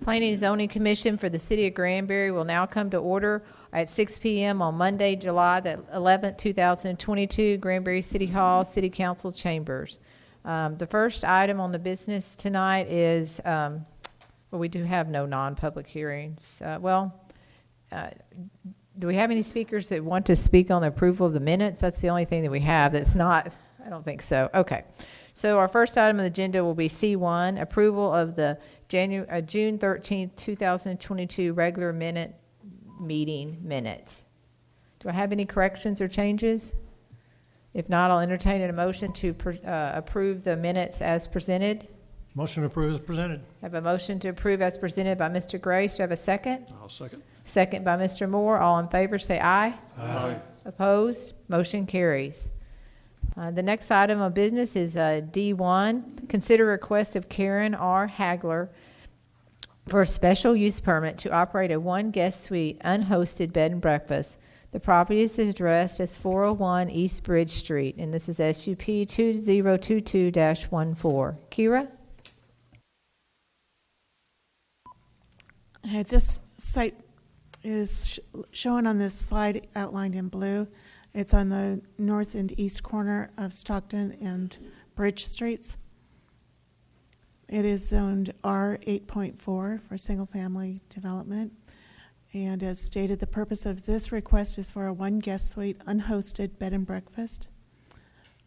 Planning and Zoning Commission for the City of Granbury will now come to order at 6 p.m. on Monday, July the 11th, 2022, Granbury City Hall, City Council Chambers. The first item on the business tonight is, well, we do have no non-public hearings. Do we have any speakers that want to speak on the approval of the minutes? That's the only thing that we have that's not, I don't think so. Okay. So our first item on the agenda will be C1, approval of the June 13th, 2022 regular meeting minutes. Do I have any corrections or changes? If not, I'll entertain a motion to approve the minutes as presented. Motion to approve as presented. I have a motion to approve as presented by Mr. Grace. Do I have a second? I'll second. Second by Mr. Moore. All in favor say aye. Aye. Opposed? Motion carries. The next item of business is D1. Consider request of Karen R. Hagler for a special use permit to operate a one-guest suite unhosted bed and breakfast. The property is addressed as 401 East Bridge Street, and this is SUP 2022-14. Kira? This site is shown on this slide outlined in blue. It's on the north and east corner of Stockton and Bridge Streets. It is zoned R8.4 for single family development. And as stated, the purpose of this request is for a one guest suite unhosted bed and breakfast.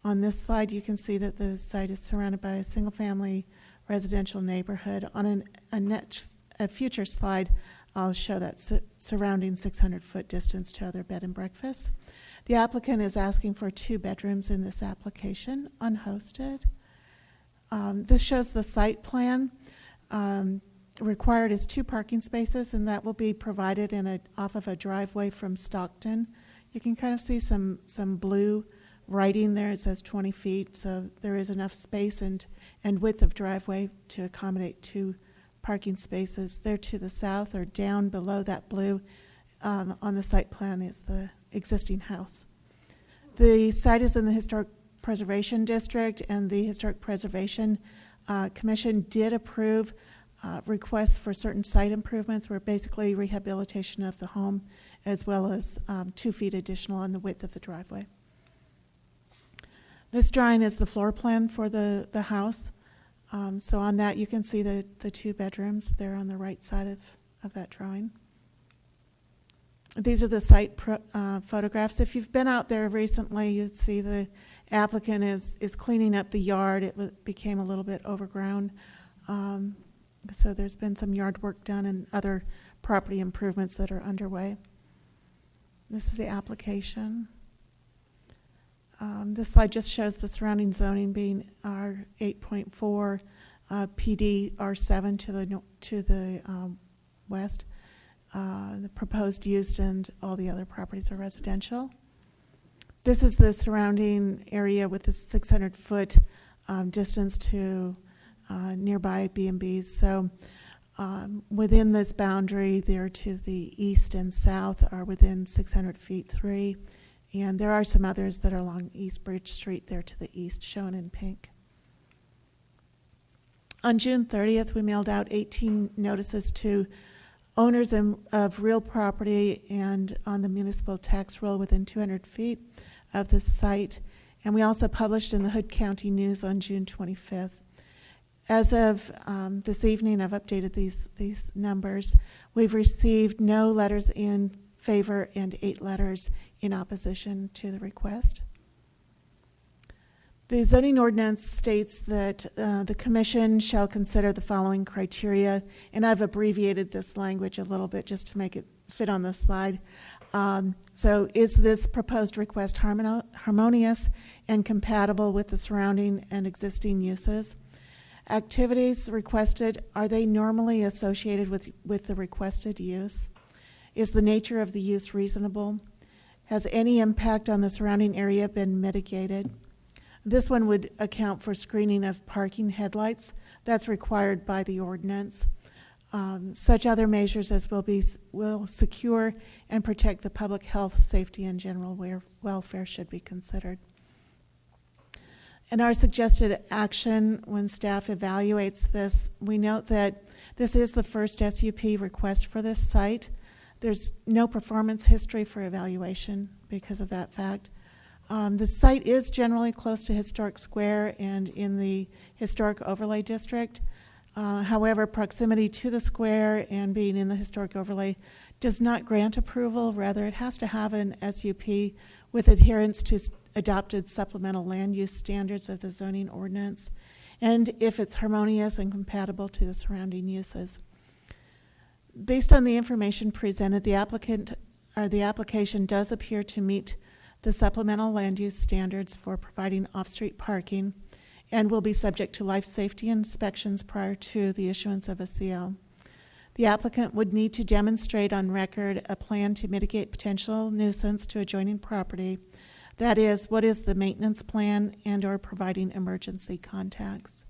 On this slide, you can see that the site is surrounded by a single family residential neighborhood. On a future slide, I'll show that surrounding 600-foot distance to other bed and breakfasts. The applicant is asking for 2 bedrooms in this application, unhosted. This shows the site plan. Required is 2 parking spaces, and that will be provided off of a driveway from Stockton. You can kind of see some blue writing there. It says 20 feet, so there is enough space and width of driveway to accommodate 2 parking spaces. There to the south or down below that blue on the site plan is the existing house. The site is in the Historic Preservation District, and the Historic Preservation Commission did approve requests for certain site improvements, where basically rehabilitation of the home as well as 2 feet additional on the width of the driveway. This drawing is the floor plan for the house. So on that you can see the 2 bedrooms there on the right side of that drawing. These are the site photographs. If you've been out there recently, you'd see the applicant is cleaning up the yard. It became a little bit overgrown. So there's been some yard work done and other property improvements that are underway. This is the application. This slide just shows the surrounding zoning being R8.4, PD R7 to the west. The proposed use and all the other properties are residential. This is the surrounding area with the 600-foot distance to nearby B&Bs. So within this boundary, there to the east and south are within 600 feet 3. And there are some others that are along East Bridge Street there to the east, shown in pink. On June 30th, we mailed out 18 notices to owners of real property and on the municipal tax roll within 200 feet of the site. And we also published in the Hood County News on June 25th. As of this evening, I've updated these numbers. We've received no letters in favor and 8 letters in opposition to the request. The zoning ordinance states that the commission shall consider the following criteria, and I've abbreviated this language a little bit just to make it fit on the slide. So is this proposed request harmonious and compatible with the surrounding and existing uses? Activities requested, are they normally associated with the requested use? Is the nature of the use reasonable? Has any impact on the surrounding area been mitigated? This one would account for screening of parking headlights. That's required by the ordinance. Such other measures as will secure and protect the public health, safety, and general welfare should be considered. And our suggested action when staff evaluates this, we note that this is the first SUP request for this site. There's no performance history for evaluation because of that fact. The site is generally close to Historic Square and in the Historic Overlay District. However, proximity to the square and being in the Historic Overlay does not grant approval. Rather, it has to have an SUP with adherence to adopted supplemental land use standards of the zoning ordinance, and if it's harmonious and compatible to the surrounding uses. Based on the information presented, the application does appear to meet the supplemental land use standards for providing off-street parking and will be subject to life safety inspections prior to the issuance of a CO. The applicant would need to demonstrate on record a plan to mitigate potential nuisance to adjoining property. That is, what is the maintenance plan and/or providing emergency contacts.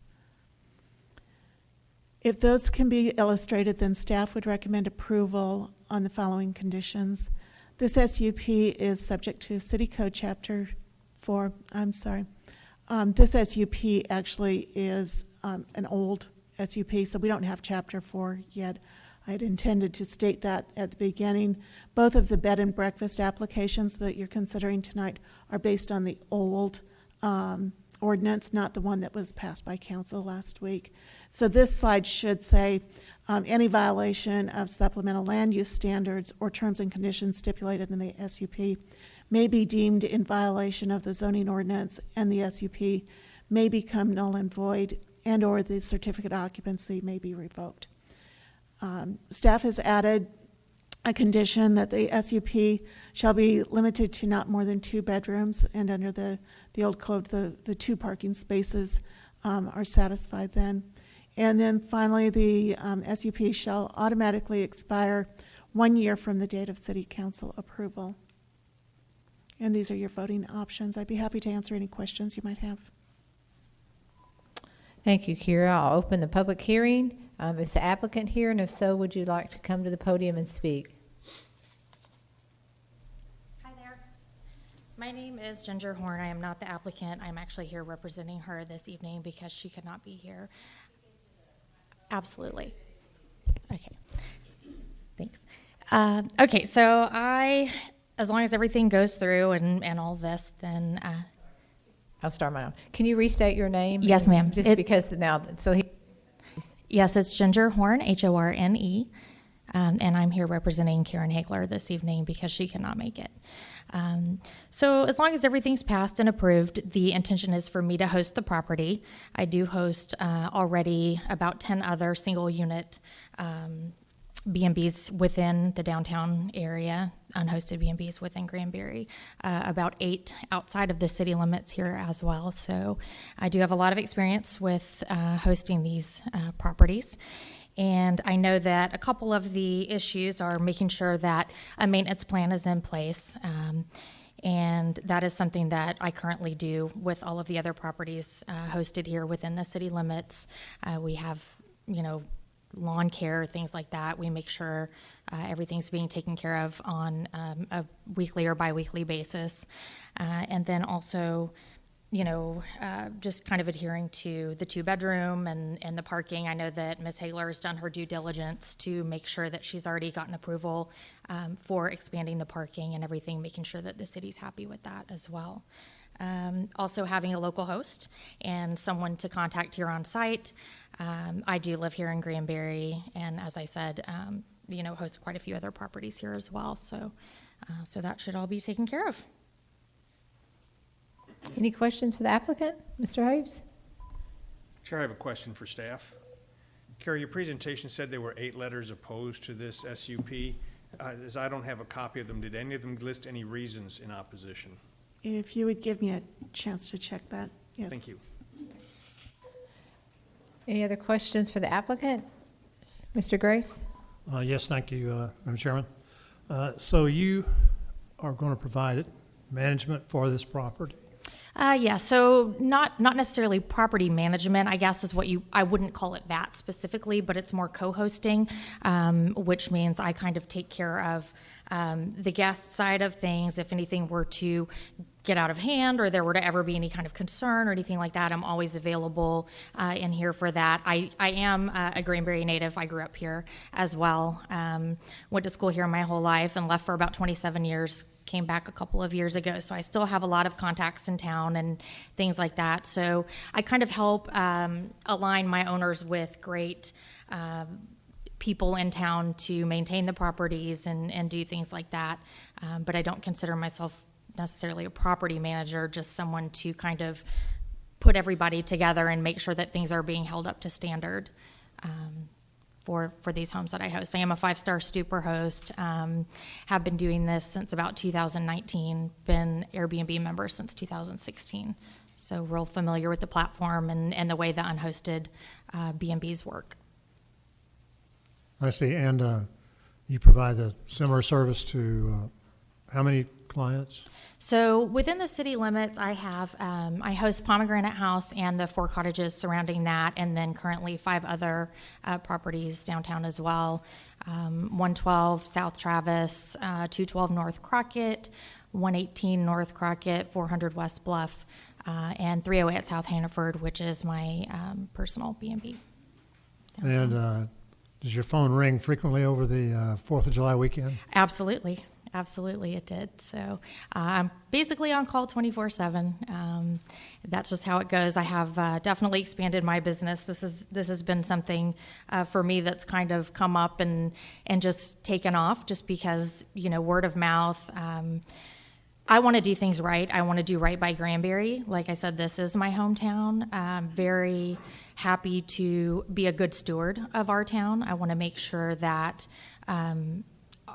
If those can be illustrated, then staff would recommend approval on the following conditions. This SUP is subject to City Code Chapter 4. This SUP actually is an old SUP, so we don't have Chapter 4 yet. I had intended to state that at the beginning. Both of the bed and breakfast applications that you're considering tonight are based on the old ordinance, not the one that was passed by council last week. So this slide should say any violation of supplemental land use standards or terms and conditions stipulated in the SUP may be deemed in violation of the zoning ordinance, and the SUP may become null and void, and or the certificate of occupancy may be revoked. Staff has added a condition that the SUP shall be limited to not more than 2 bedrooms, and under the old code, the 2 parking spaces are satisfied then. And then finally, the SUP shall automatically expire 1 year from the date of City Council approval. And these are your voting options. I'd be happy to answer any questions you might have. Thank you, Kira. I'll open the public hearing. Is the applicant here? And if so, would you like to come to the podium and speak? Hi there. My name is Ginger Horn. I am not the applicant. I'm actually here representing her this evening because she could not be here. Absolutely. Okay. Thanks. Okay, so as long as everything goes through and all this, then... I'll start my own. Can you restate your name? Yes, ma'am. Just because now, Yes, it's Ginger Horn, Horne, and I'm here representing Karen Hagler this evening because she cannot make it. So as long as everything's passed and approved, the intention is for me to host the property. I do host already about 10 other single unit B&Bs within the downtown area, unhosted B&Bs within Granbury, about 8 outside of the city limits here as well. So I do have a lot of experience with hosting these properties. And I know that a couple of the issues are making sure that a maintenance plan is in place. And that is something that I currently do with all of the other properties hosted here within the city limits. We have, lawn care, things like that. We make sure everything's being taken care of on a weekly or biweekly basis. And then also, just kind of adhering to the 2-bedroom and the parking. I know that Ms. Hagler has done her due diligence to make sure that she's already gotten approval for expanding the parking and everything, making sure that the city's happy with that as well. Also having a local host and someone to contact here on site. I do live here in Granbury, and as I said, host quite a few other properties here as well. So that should all be taken care of. any questions for the applicant? Mr. Hives? Chair, I have a question for staff. Carrie, your presentation said there were 8 letters opposed to this SUP. As I don't have a copy of them, did any of them list any reasons in opposition? If you would give me a chance to check that. Yes. Thank you. Any other questions for the applicant? Mr. Grace? Yes, thank you, Madam Chairman. So you are going to provide management for this property? Yeah, so not necessarily property management, I guess is what I wouldn't call it that specifically, but it's more co-hosting, which means I kind of take care of the guest side of things. If anything were to get out of hand or there were to ever be any kind of concern or anything like that, I'm always available in here for that. I am a Granbury native. I grew up here as well. Went to school here my whole life and left for about 27 years. Came back a couple of years ago, so I still have a lot of contacts in town and things like that. So I kind of help align my owners with great people in town to maintain the properties and do things like that. But I don't consider myself necessarily a property manager, just someone to kind of put everybody together and make sure that things are being held up to standard for these homes that I host. I am a 5-star Stupor host, have been doing this since about 2019, been Airbnb member since 2016. So real familiar with the platform and the way the unhosted B&Bs work. I see. And you provide a similar service to how many clients? So within the city limits, I have I host Pomegranate House and the 4 cottages surrounding that, and then currently 5 other properties downtown as well. 112 South Travis, 212 North Crockett, 118 North Crockett, 400 West Bluff, and 308 South Hannaford, which is my personal B&B. And does your phone ring frequently over the 4th of July weekend? Absolutely. Absolutely, it did. So I'm basically on call 24/7. That's just how it goes. I have definitely expanded my business. This has been something for me that's kind of come up and just taken off, just because word of mouth. I want to do things right. I want to do right by Granbury. Like I said, this is my hometown. I'm very happy to be a good steward of our town. I want to make sure that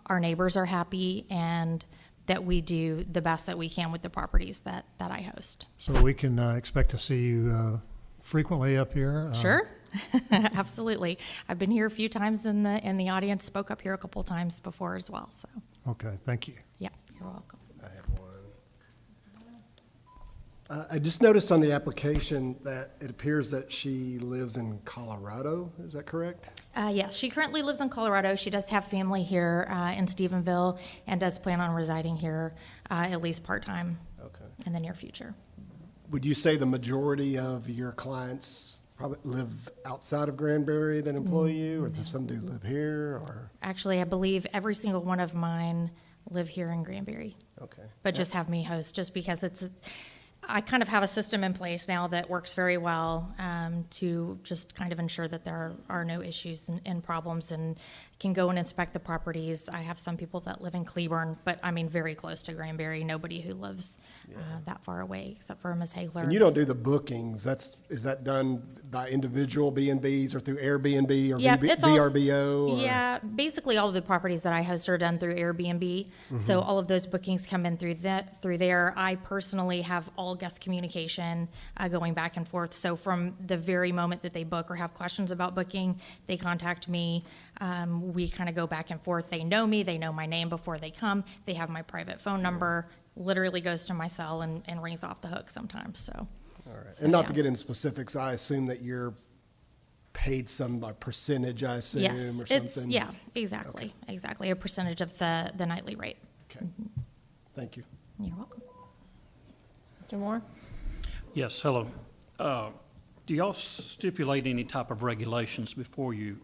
our neighbors are happy and that we do the best that we can with the properties that I host. So we can expect to see you frequently up here? Sure. Absolutely. I've been here a few times in the audience, spoke up here a couple times before as well. So. Okay, thank you. Yeah, you're welcome. I have one. I just noticed on the application that it appears that she lives in Colorado. Is that correct? Yes, she currently lives in Colorado. She does have family here in Stephenville and does plan on residing here at least part-time in the near future. Would you say the majority of your clients probably live outside of Granbury that employ you, or do some do live here? Or Actually, I believe every single one of mine live here in Granbury. Okay. But just have me host, just because I kind of have a system in place now that works very well to just kind of ensure that there are no issues and problems, and can go and inspect the properties. I have some people that live in Cleburne, but I mean very close to Granbury. Nobody who lives that far away except for Ms. Hagler. And you don't do the bookings. Is that done by individual B&Bs or through Airbnb or VRBO? Or? Yeah, basically all of the properties that I host are done through Airbnb. Mm-hmm. So all of those bookings come in through there. I personally have all guest communication going back and forth. So from the very moment that they book or have questions about booking, they contact me. We kind of go back and forth. They know me. They know my name before they come. They have my private phone number. Literally goes to my cell and rings off the hook sometimes. So, all right. So, and not to get into specifics, I assume that you're paid some percentage, I assume, yes, or something? Yeah, exactly. Okay. Exactly. A percentage of the nightly rate. Okay. Mm-hmm. Thank you. You're welcome. Mr. Moore? Yes, hello. Do y'all stipulate any type of regulations before you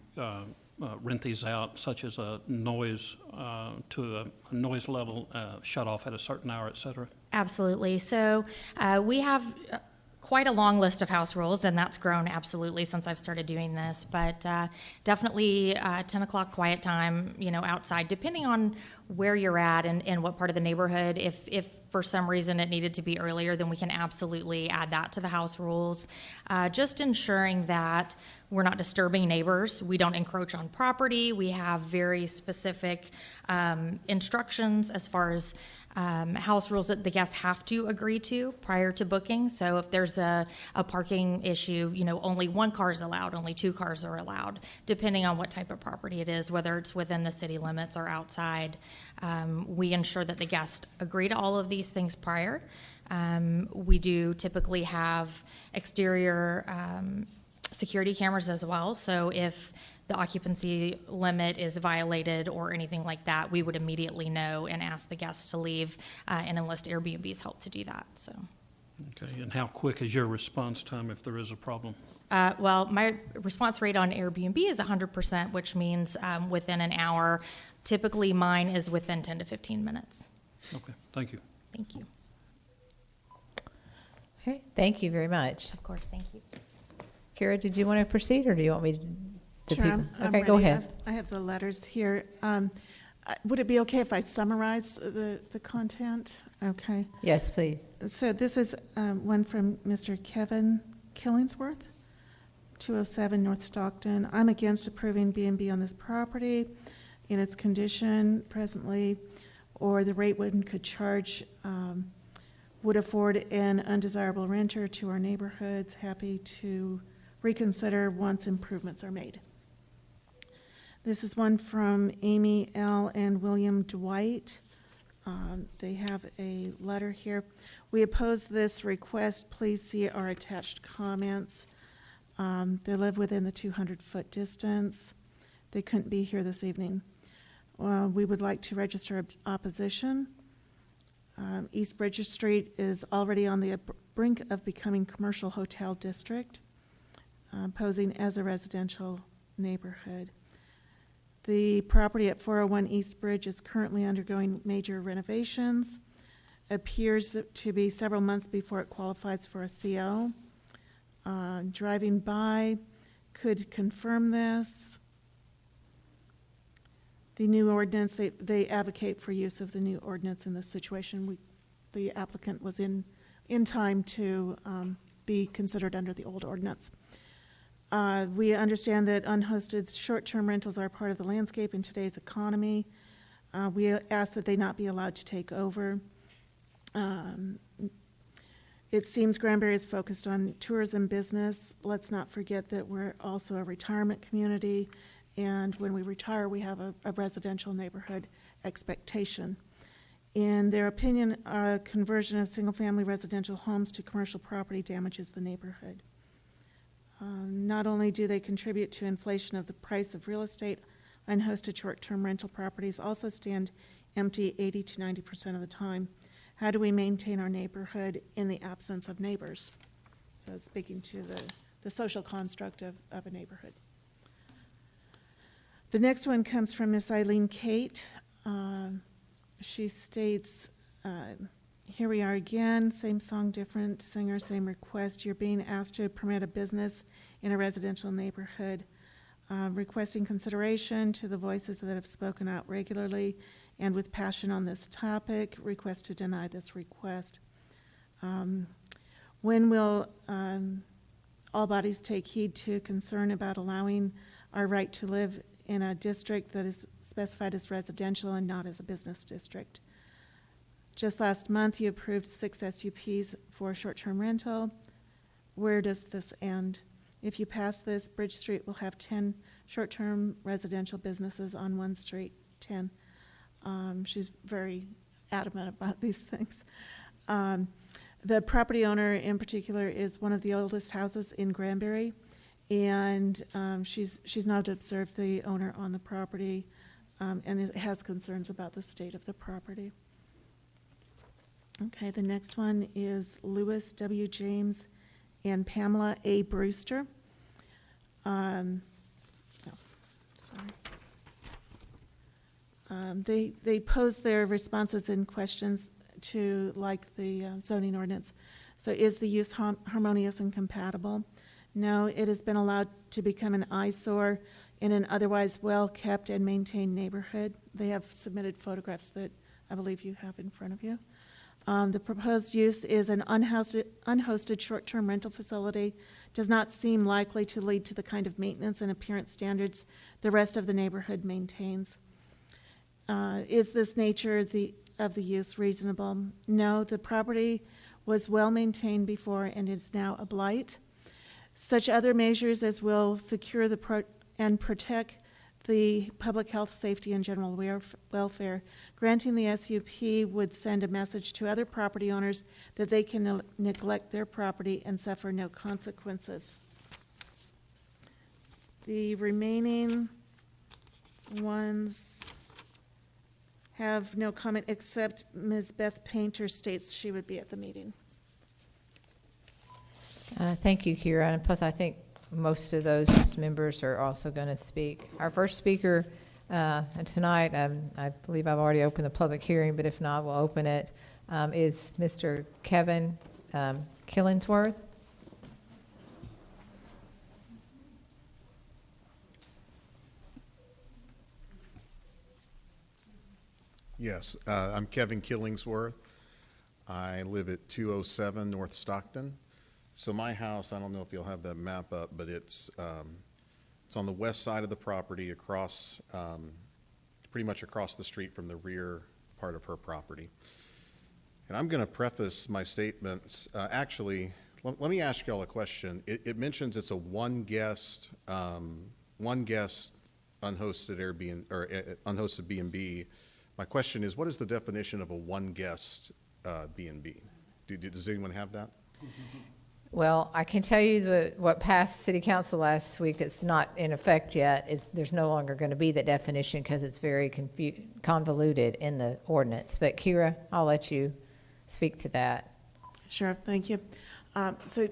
rent these out, such as a noise to a noise level, shut off at a certain hour, et cetera? Absolutely. So we have quite a long list of house rules, and that's grown absolutely since I've started doing this. But definitely 10 o'clock quiet time, outside, depending on where you're at and what part of the neighborhood. If for some reason it needed to be earlier, then we can absolutely add that to the house rules. Just ensuring that we're not disturbing neighbors. We don't encroach on property. We have very specific instructions as far as house rules that the guests have to agree to prior to booking. So if there's a parking issue, only 1 car is allowed, only 2 cars are allowed, depending on what type of property it is, whether it's within the city limits or outside. We ensure that the guests agree to all of these things prior. We do typically have exterior security cameras as well. So if the occupancy limit is violated or anything like that, we would immediately know and ask the guests to leave and enlist Airbnb's help to do that. So. Okay, and how quick is your response time if there is a problem? Well, my response rate on Airbnb is 100%, which means within an hour. Typically, mine is within 10 to 15 minutes. Okay, thank you. Thank you. Okay, thank you very much. Of course, thank you. Kara, did you want to proceed, or do you want me to? Sure, people- I'm Okay, go ready. ahead. I have the letters here. Would it be okay if I summarize the content? Okay. Yes, please. So this is one from Mr. Kevin Killingsworth, 207 North Stockton. I'm against approving B&B on this property in its condition presently, or the rate one could charge would afford an undesirable renter to our neighborhoods. Happy to reconsider once improvements are made. This is one from Amy L. and William Dwight. They have a letter here. We oppose this request. Please see our attached comments. They live within the 200-foot distance. They couldn't be here this evening. We would like to register opposition. East Bridge Street is already on the brink of becoming commercial hotel district, posing as a residential neighborhood. The property at 401 East Bridge is currently undergoing major renovations. Appears to be several months before it qualifies for a CO. Driving by could confirm this. The new ordinance, they advocate for use of the new ordinance in this situation. The applicant was in time to be considered under the old ordinance. We understand that unhosted short-term rentals are part of the landscape in today's economy. We ask that they not be allowed to take over. It seems Granbury is focused on tourism business. Let's not forget that we're also a retirement community, and when we retire, we have a residential neighborhood expectation. In their opinion, conversion of single-family residential homes to commercial property damages the neighborhood. Not only do they contribute to inflation of the price of real estate, unhosted short-term rental properties also stand empty 80 to 90% of the time. How do we maintain our neighborhood in the absence of neighbors? So speaking to the social construct of a neighborhood. The next one comes from Miss Eileen Kate. She states, here we are again, same song, different singer, same request. You're being asked to permit a business in a residential neighborhood. Requesting consideration to the voices that have spoken out regularly and with passion on this topic. Request to deny this request. When will all bodies take heed to concern about allowing our right to live in a district that is specified as residential and not as a business district? Just last month, you approved 6 SUPs for short-term rental. Where does this end? If you pass this, Bridge Street will have 10 short-term residential businesses on one street, 10. She's very adamant about these things. The property owner in particular is one of the oldest houses in Granbury, and she's not observed the owner on the property, and it has concerns about the state of the property. Okay, the next one is Lewis W. James and Pamela A. Brewster. They pose their responses and questions to like the zoning ordinance. So is the use harmonious and compatible? No, it has been allowed to become an eyesore in an otherwise well-kept and maintained neighborhood. They have submitted photographs that I believe you have in front of you. The proposed use is an unhosted short-term rental facility. Does not seem likely to lead to the kind of maintenance and appearance standards the rest of the neighborhood maintains. Is this nature of the use reasonable? No, the property was well maintained before and is now a blight. Such other measures as will secure and protect the public health, safety, and general welfare. Granting the SUP would send a message to other property owners that they can neglect their property and suffer no consequences. The remaining ones have no comment, except Ms. Beth Painter states she would be at the meeting. Thank you, Kira. And plus, I think most of those members are also going to speak. Our first speaker tonight, I believe I've already opened the public hearing, but if not, we'll open it, is Mr. Kevin Killingsworth. Yes, I'm Kevin Killingsworth. I live at 207 North Stockton. So my house, I don't know if you'll have that map up, but it's on the west side of the property, across, pretty much across the street from the rear part of her property. And I'm going to preface my statements. Actually, let me ask y'all a question. It mentions it's a one guest unhosted Airbnb or unhosted B&B. My question is, what is the definition of a one guest B&B? Does anyone have that? Well, I can tell you that what passed City Council last week that's not in effect yet is there's no longer going to be that definition because it's very convoluted in the ordinance. But Kira, I'll let you speak to that. Sure, thank you. So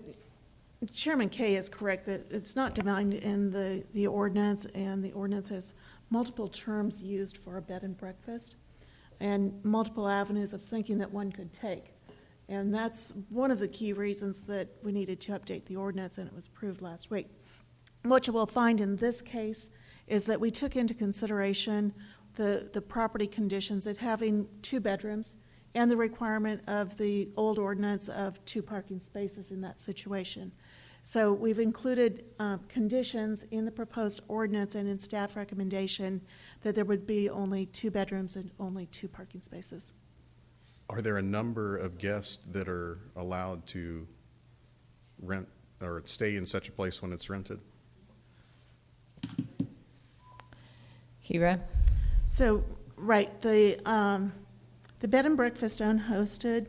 Chairman Kay is correct that it's not defined in the ordinance, and the ordinance has multiple terms used for a bed and breakfast and multiple avenues of thinking that one could take. And that's one of the key reasons that we needed to update the ordinance, and it was approved last week. What you will find in this case is that we took into consideration the property conditions at having 2 bedrooms and the requirement of the old ordinance of 2 parking spaces in that situation. So we've included conditions in the proposed ordinance and in staff recommendation that there would be only 2 bedrooms and only 2 parking spaces. Are there a number of guests that are allowed to rent or stay in such a place when it's rented? Kira? So, right, the bed and breakfast unhosted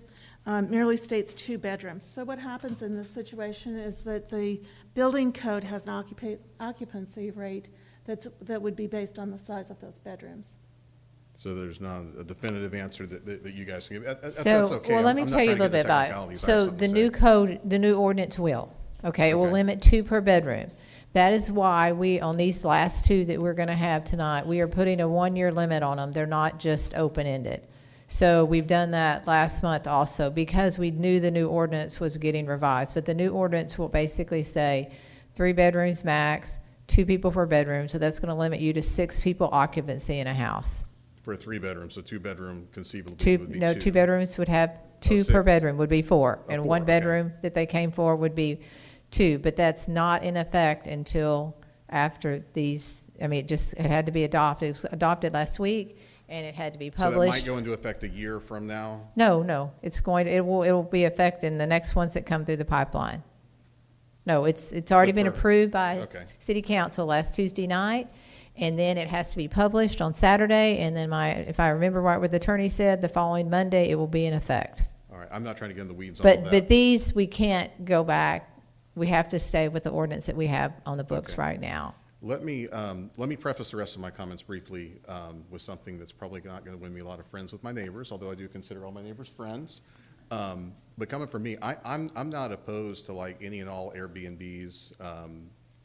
merely states 2 bedrooms. So what happens in this situation is that the building code has an occupancy rate that would be based on the size of those bedrooms. So there's not a definitive answer that you guys can give. That's So, okay. well, let me I'm not tell you a trying to little get bit into about it. technicalities. I have So something the to new say. code, the new ordinance will, okay, it will Okay. limit 2 per bedroom. That is why we, on these last 2 that we're going to have tonight, we are putting a 1-year limit on them. They're not just open-ended. So we've done that last month also because we knew the new ordinance was getting revised. But the new ordinance will basically say 3 bedrooms max, 2 people per bedroom. So that's going to limit you to 6 people occupancy in a house. For a 3-bedroom, so 2-bedroom conceivably would be 2. 2 bedrooms would have 2 6. per bedroom would be 4. And 4, 1 okay. bedroom that they came for would be 2. But that's not in effect until after these, I mean, it had to be adopted. It was adopted last week. And it had to be So that published. might go into effect a year from now? No, it will be effect in the next ones that come through the pipeline. No, it's already been approved by Okay. City Council last Tuesday night, and then it has to be published on Saturday, and then if I remember right what the attorney said, the following Monday it will be in effect. All right, I'm not trying to get in the weeds on all that. But these, we can't go back. We have to stay with the ordinance that we have on the books Okay. right now. Let me preface the rest of my comments briefly with something that's probably not going to win me a lot of friends with my neighbors, although I do consider all my neighbors friends. But coming from me, I'm not opposed to like any and all Airbnbs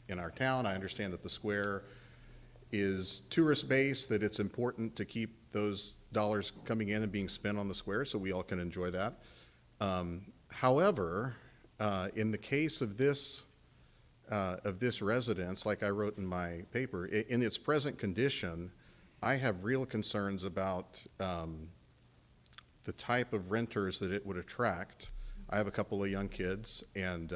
in our town. I understand that the square is tourist-based, that it's important to keep those dollars coming in and being spent on the square, so we all can enjoy that. However, in the case of this residence, like I wrote in my paper, in its present condition, I have real concerns about the type of renters that it would attract. I have a couple of young kids, and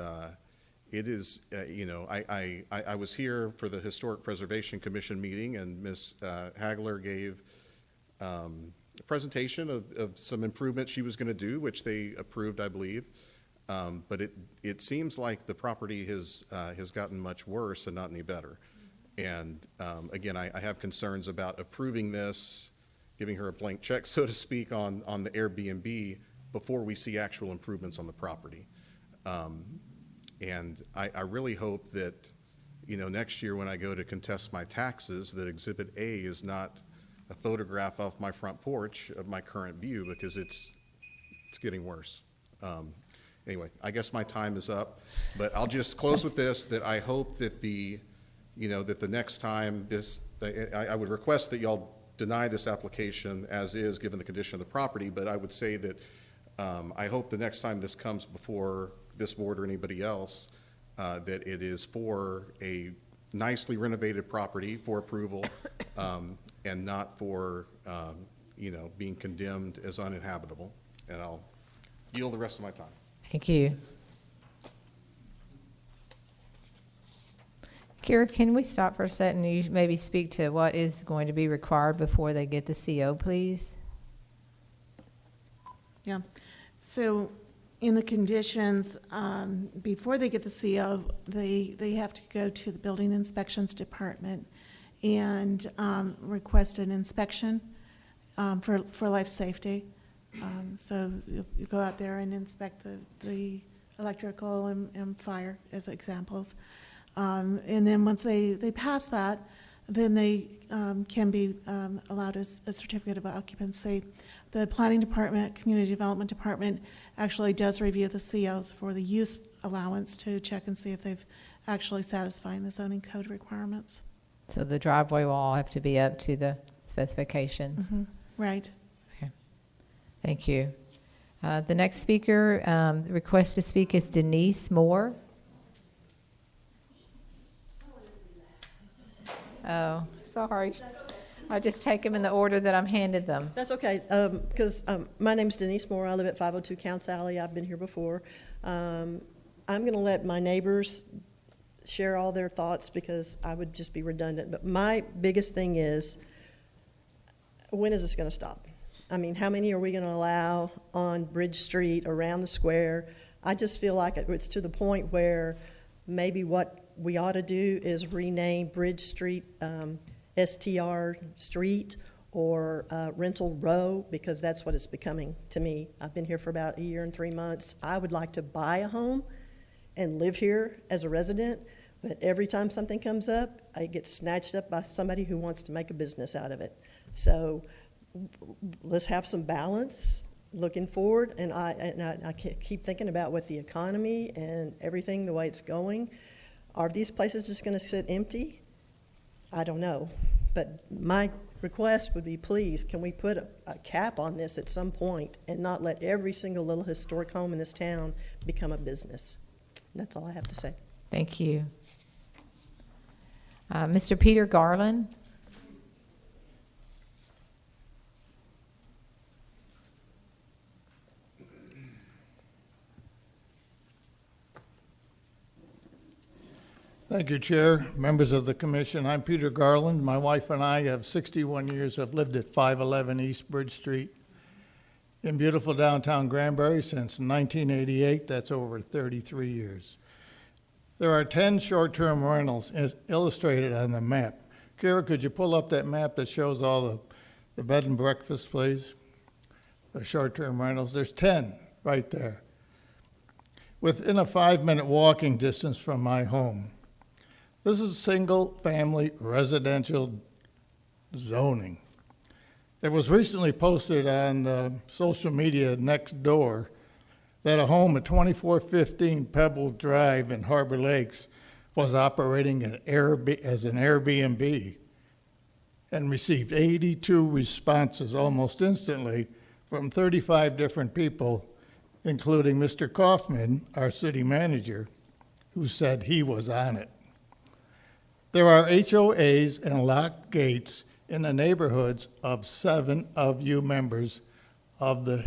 it is, I was here for the Historic Preservation Commission meeting, and Ms. Hagler gave a presentation of some improvements she was going to do, which they approved, I believe. But it seems like the property has gotten much worse and not any better. And again, I have concerns about approving this, giving her a blank check, so to speak, on the Airbnb before we see actual improvements on the property. And I really hope that, next year when I go to contest my taxes, that Exhibit A is not a photograph off my front porch of my current view, because it's getting worse. Anyway, I guess my time is up, but I'll just close with this, that I hope that the next time I would request that y'all deny this application as is, given the condition of the property, but I would say that I hope the next time this comes before this board or anybody else, that it is for a nicely renovated property for approval, and not for, being condemned as uninhabitable. And I'll yield the rest of my time. Thank you. Kira, can we stop for a second and you maybe speak to what is going to be required before they get the CO, please? Yeah. So in the conditions, before they get the CO, they have to go to the building inspections department and request an inspection for life safety. So you go out there and inspect the electrical and fire as examples. And then once they pass that, then they can be allowed a certificate of occupancy. The planning department, community development department actually does review the COs for the use allowance to check and see if they've actually satisfying the zoning code requirements. So the driveway will all have to be up to the specifications. Mm-hmm. Right. Okay. Thank you. The next speaker, request to speak is Denise Moore. Oh, sorry. I just take them in the order that I'm handed them. That's okay, because my name's Denise Moore. I live at 502 Counts Alley. I've been here before. I'm going to let my neighbors share all their thoughts because I would just be redundant. But my biggest thing is, when is this going to stop? I mean, how many are we going to allow on Bridge Street, around the square? I just feel like it's to the point where maybe what we ought to do is rename Bridge Street STR Street or Rental Row, because that's what it's becoming to me. I've been here for about a year and 3 months. I would like to buy a home and live here as a resident, but every time something comes up, I get snatched up by somebody who wants to make a business out of it. So let's have some balance looking forward, and I keep thinking about with the economy and everything, the way it's going. Are these places just going to sit empty? I don't know. But my request would be, please, can we put a cap on this at some point and not let every single little historic home in this town become a business? And that's all I have to say. Thank you. Mr. Peter Garland. Thank you, Chair, members of the Commission. I'm Peter Garland. My wife and I have 61 years have lived at 511 East Bridge Street in beautiful downtown Granbury since 1988. That's over 33 years. There are 10 short-term rentals as illustrated on the map. Kara, could you pull up that map that shows all the bed and breakfast, please? The short-term rentals. There's 10 right there, within a 5-minute walking distance from my home. This is single-family residential zoning. It was recently posted on social media next door that a home at 2415 Pebble Drive in Harbor Lakes was operating as an Airbnb and received 82 responses almost instantly from 35 different people, including Mr. Kaufman, our city manager, who said he was on it. There are HOAs and locked gates in the neighborhoods of 7 of you members of the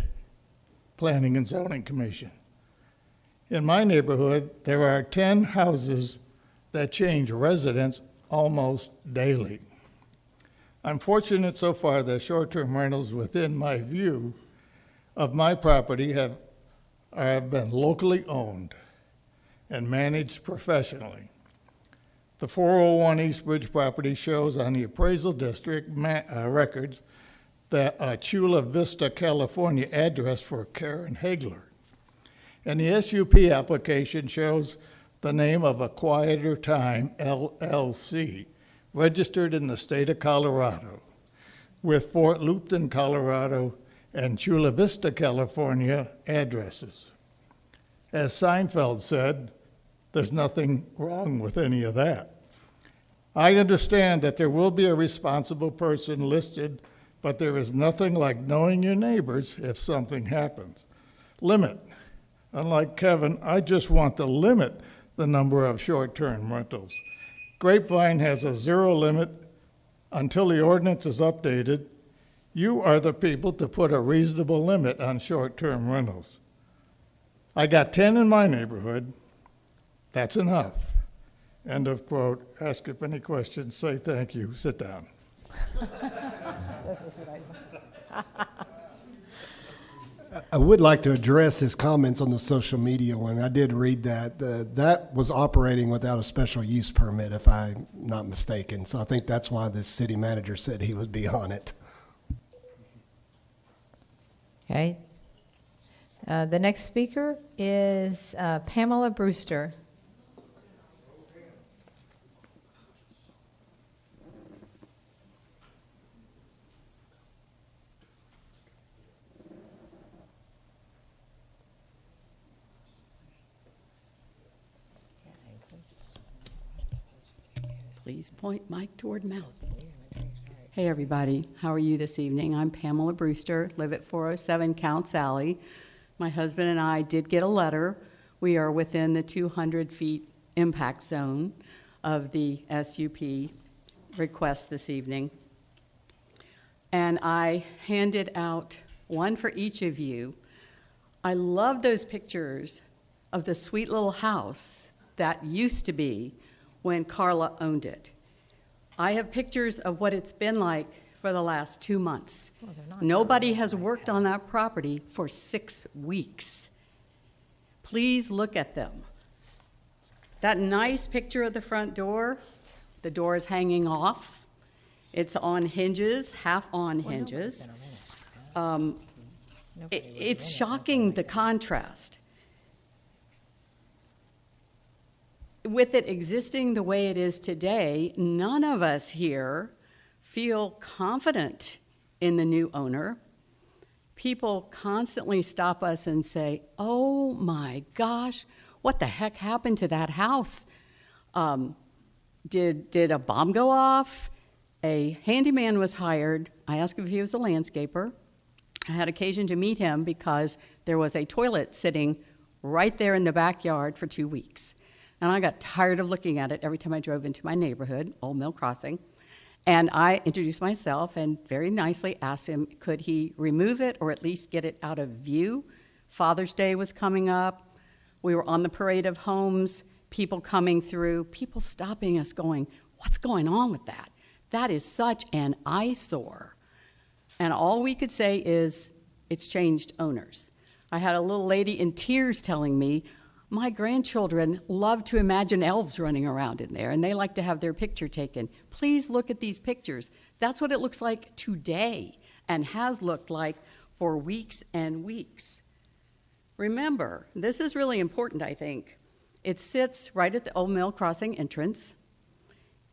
Planning and Zoning Commission. In my neighborhood, there are 10 houses that change residents almost daily. I'm fortunate so far that short-term rentals within my view of my property have been locally owned and managed professionally. The 401 East Bridge property shows on the appraisal district records the Chula Vista, California address for Karen Hagler. And the SUP application shows the name of a Quieter Time LLC, registered in the state of Colorado, with Fort Lupton, Colorado, and Chula Vista, California addresses. As Seinfeld said, there's nothing wrong with any of that. I understand that there will be a responsible person listed, but there is nothing like knowing your neighbors if something happens. Limit. Unlike Kevin, I just want to limit the number of short-term rentals. Grapevine has a zero limit until the ordinance is updated. You are the people to put a reasonable limit on short-term rentals. I got 10 in my neighborhood. That's enough. End of quote. Ask if any questions, say thank you, sit down. I would like to address his comments on the social media one. I did read that. That was operating without a special use permit, if I'm not mistaken. So I think that's why the city manager said he would be on it. Okay. The next speaker is Pamela Brewster. Please point mic toward mouth. Hey, everybody. How are you this evening? I'm Pamela Brewster, live at 407 Counts Alley. My husband and I did get a letter. We are within the 200 feet impact zone of the SUP request this evening. And I handed out one for each of you. I love those pictures of the sweet little house that used to be when Carla owned it. I have pictures of what it's been like for the last 2 months. Nobody has worked on that property for 6 weeks. Please look at them. That nice picture of the front door, the door is hanging off. It's on hinges, half on hinges. It's shocking, the contrast. With it existing the way it is today, none of us here feel confident in the new owner. People constantly stop us and say, oh my gosh, what the heck happened to that house? Did a bomb go off? A handyman was hired. I asked if he was a landscaper. I had occasion to meet him because there was a toilet sitting right there in the backyard for 2 weeks. And I got tired of looking at it every time I drove into my neighborhood, Old Mill Crossing. And I introduced myself and very nicely asked him, could he remove it or at least get it out of view? Father's Day was coming up. We were on the parade of homes, people coming through, people stopping us going, what's going on with that? That is such an eyesore. And all we could say is, it's changed owners. I had a little lady in tears telling me, my grandchildren love to imagine elves running around in there, and they like to have their picture taken. Please look at these pictures. That's what it looks like today and has looked like for weeks and weeks. Remember, this is really important, I think. It sits right at the Old Mill Crossing entrance.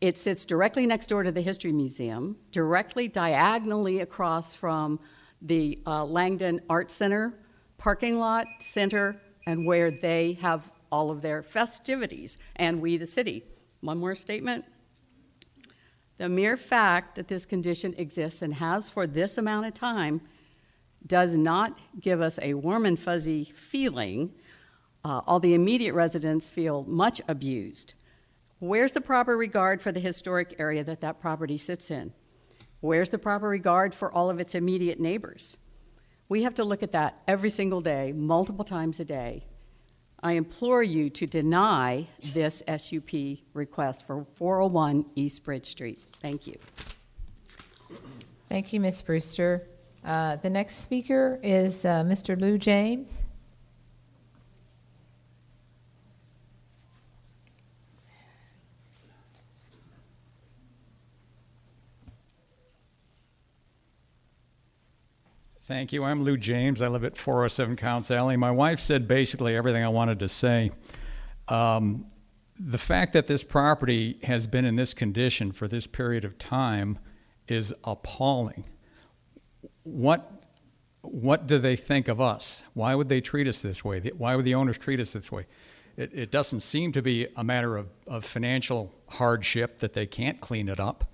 It sits directly next door to the History Museum, directly diagonally across from the Langdon Art Center, parking lot, center, and where they have all of their festivities, and we, the city. One more statement. The mere fact that this condition exists and has for this amount of time does not give us a warm and fuzzy feeling. All the immediate residents feel much abused. Where's the proper regard for the historic area that that property sits in? Where's the proper regard for all of its immediate neighbors? We have to look at that every single day, multiple times a day. I implore you to deny this SUP request for 401 East Bridge Street. Thank you. Thank you, Ms. Brewster. The next speaker is Mr. Lou James. Thank you. I'm Lou James. I live at 407 Counts Alley. My wife said basically everything I wanted to say. the fact that this property has been in this condition for this period of time is appalling. What do they think of us? Why would they treat us this way? Why would the owners treat us this way? It doesn't seem to be a matter of financial hardship that they can't clean it up.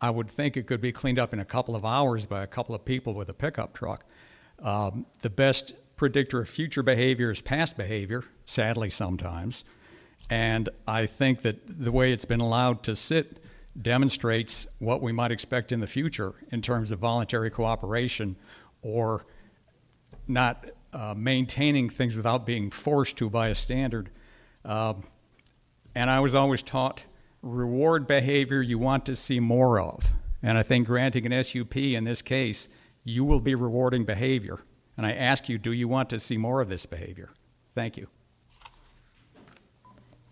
I would think it could be cleaned up in a couple of hours by a couple of people with a pickup truck. The best predictor of future behavior is past behavior, sadly sometimes. And I think that the way it's been allowed to sit demonstrates what we might expect in the future in terms of voluntary cooperation or not maintaining things without being forced to by a standard. And I was always taught, reward behavior you want to see more of. And I think granting an SUP in this case, you will be rewarding behavior. And I ask you, do you want to see more of this behavior? Thank you.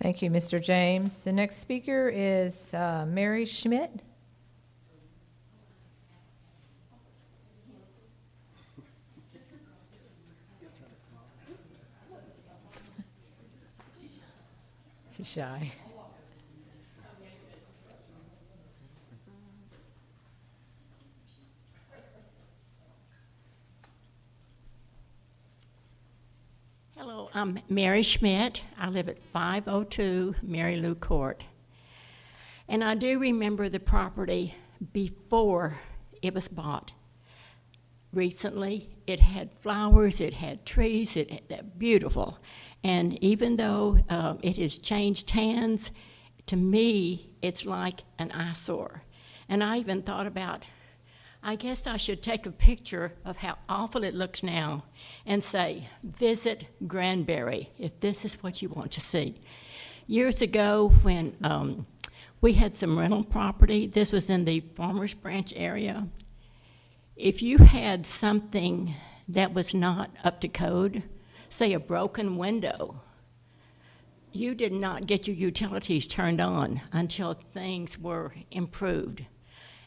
Thank you, Mr. James. The next speaker is Mary Schmidt. She's shy. Hello, I'm Mary Schmidt. I live at 502 Mary Lou Court. And I do remember the property before it was bought. Recently, it had flowers, it had trees, they're beautiful. And even though it has changed hands, to me, it's like an eyesore. And I even thought about, I guess I should take a picture of how awful it looks now and say, visit Granbury, if this is what you want to see. Years ago, when we had some rental property, this was in the Farmers Branch area. If you had something that was not up to code, say a broken window, you did not get your utilities turned on until things were improved.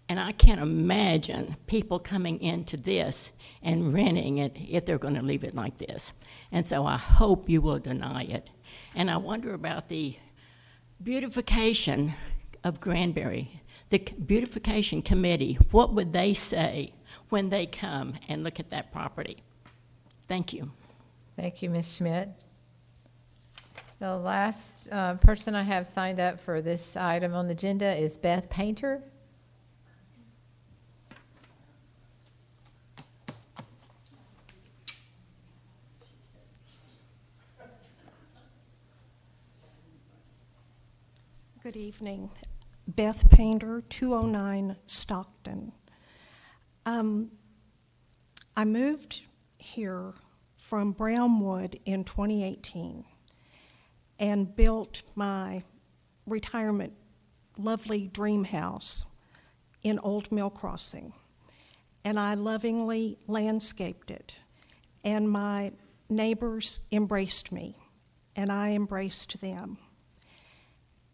And I can't imagine people coming into this and renting it if they're going to leave it like this. And so I hope you will deny it. And I wonder about the beautification of Granbury, the beautification committee. What would they say when they come and look at that property? Thank you. Thank you, Ms. Schmidt. The last person I have signed up for this item on the agenda is Beth Painter. Good evening. Beth Painter, 209 Stockton. I moved here from Brownwood in 2018 and built my retirement lovely dream house in Old Mill Crossing. And I lovingly landscaped it. And my neighbors embraced me, and I embraced them.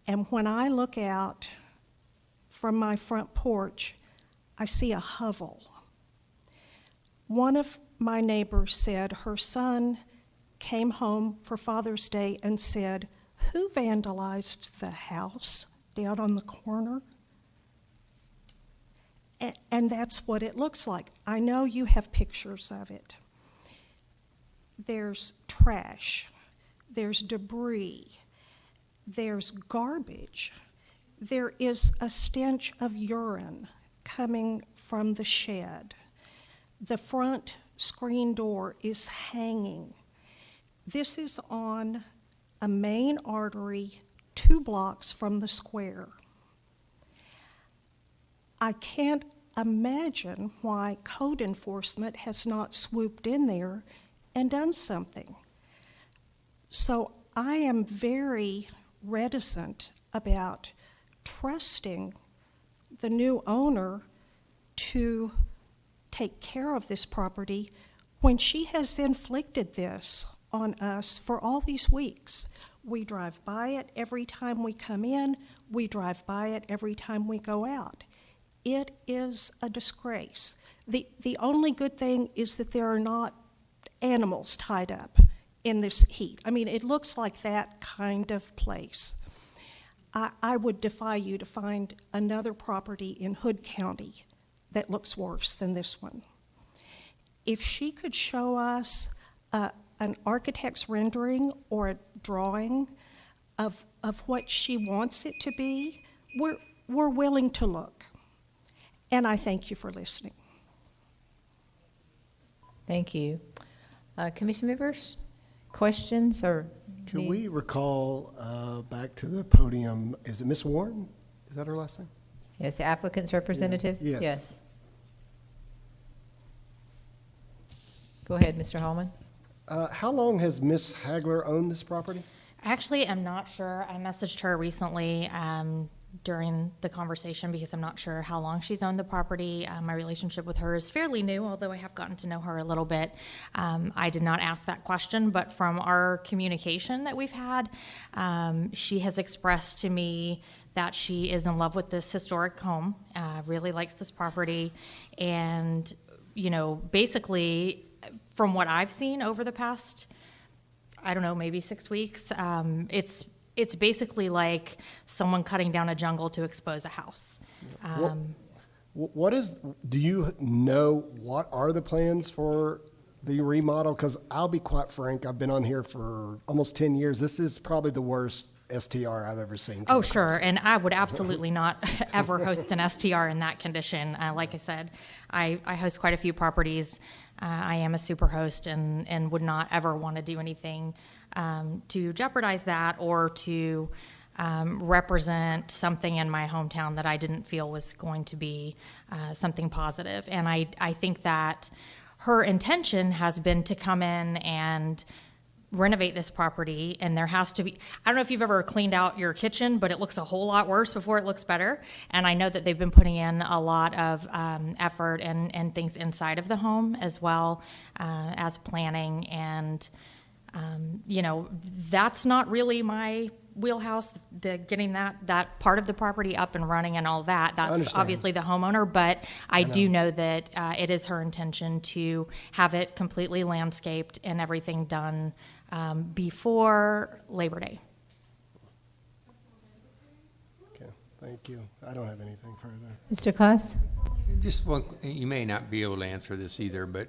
And when I look out from my front porch, I see a hovel. One of my neighbors said her son came home for Father's Day and said, "Who vandalized the house down on the corner?" And that's what it looks like. I know you have pictures of it. There's trash, there's debris, there's garbage. There is a stench of urine coming from the shed. The front screen door is hanging. This is on a main artery 2 blocks from the square. I can't imagine why code enforcement has not swooped in there and done something. So I am very reticent about trusting the new owner to take care of this property when she has inflicted this on us for all these weeks. We drive by it every time we come in. We drive by it every time we go out. It is a disgrace. The only good thing is that there are not animals tied up in this heat. I mean, it looks like that kind of place. I would defy you to find another property in Hood County that looks worse than this one. If she could show us an architect's rendering or a drawing of what she wants it to be, we're willing to look. And I thank you for listening. Thank you. Commission members, questions or? Can we recall back to the podium, is it Miss Warren? Is that her last name? Yes, the applicant's representative? Yeah. Yes. Go ahead, Mr. Hallman. How long has Miss Hagler owned this property? Actually, I'm not sure. I messaged her recently during the conversation because I'm not sure how long she's owned the property. My relationship with her is fairly new, although I have gotten to know her a little bit. I did not ask that question, but from our communication that we've had, she has expressed to me that she is in love with this historic home, really likes this property, and, you know, basically, from what I've seen over the past, I don't know, maybe 6 weeks, it's basically like someone cutting down a jungle to expose a house. Do you know what are the plans for the remodel? Because I'll be quite frank, I've been on here for almost 10 years. This is probably the worst STR I've ever seen. Oh, sure. And I would absolutely not ever host an STR in that condition. Like I said, I host quite a few properties. I am a super host and would not ever want to do anything to jeopardize that or to represent something in my hometown that I didn't feel was going to be something positive. And I think that her intention has been to come in and renovate this property, and there has to be, I don't know if you've ever cleaned out your kitchen, but it looks a whole lot worse before it looks better. And I know that they've been putting in a lot of effort and things inside of the home as well as planning. And, you know, that's not really my wheelhouse, getting that part of the property up and running and all that. That's obviously the homeowner, but I do know that it is her intention to have it completely landscaped and everything done before Labor Day. Okay, thank you. I don't have anything further. Mr. Klaas? Just one, you may not be able to answer this either, but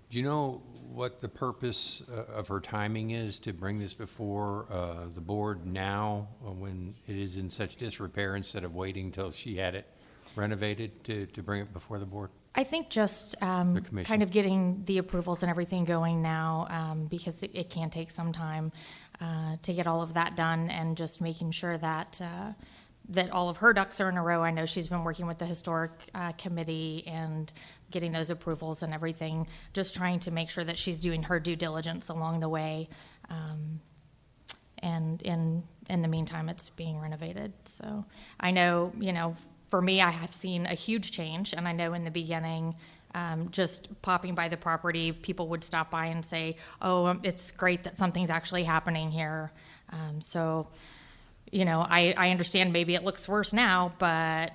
do you know what the purpose of her timing is to bring this before the board now when it is in such disrepair instead of waiting till she had it renovated to bring it before the board? I think just kind of getting the approvals and everything going now because it can take some time to get all of that done, and just making sure that that all of her ducks are in a row. I know she's been working with the historic committee and getting those approvals and everything, just trying to make sure that she's doing her due diligence along the way. And in the meantime, it's being renovated. So I know, you know, for me, I have seen a huge change, and I know in the beginning, just popping by the property, people would stop by and say, oh, it's great that something's actually happening here. So, you know, I understand maybe it looks worse now, but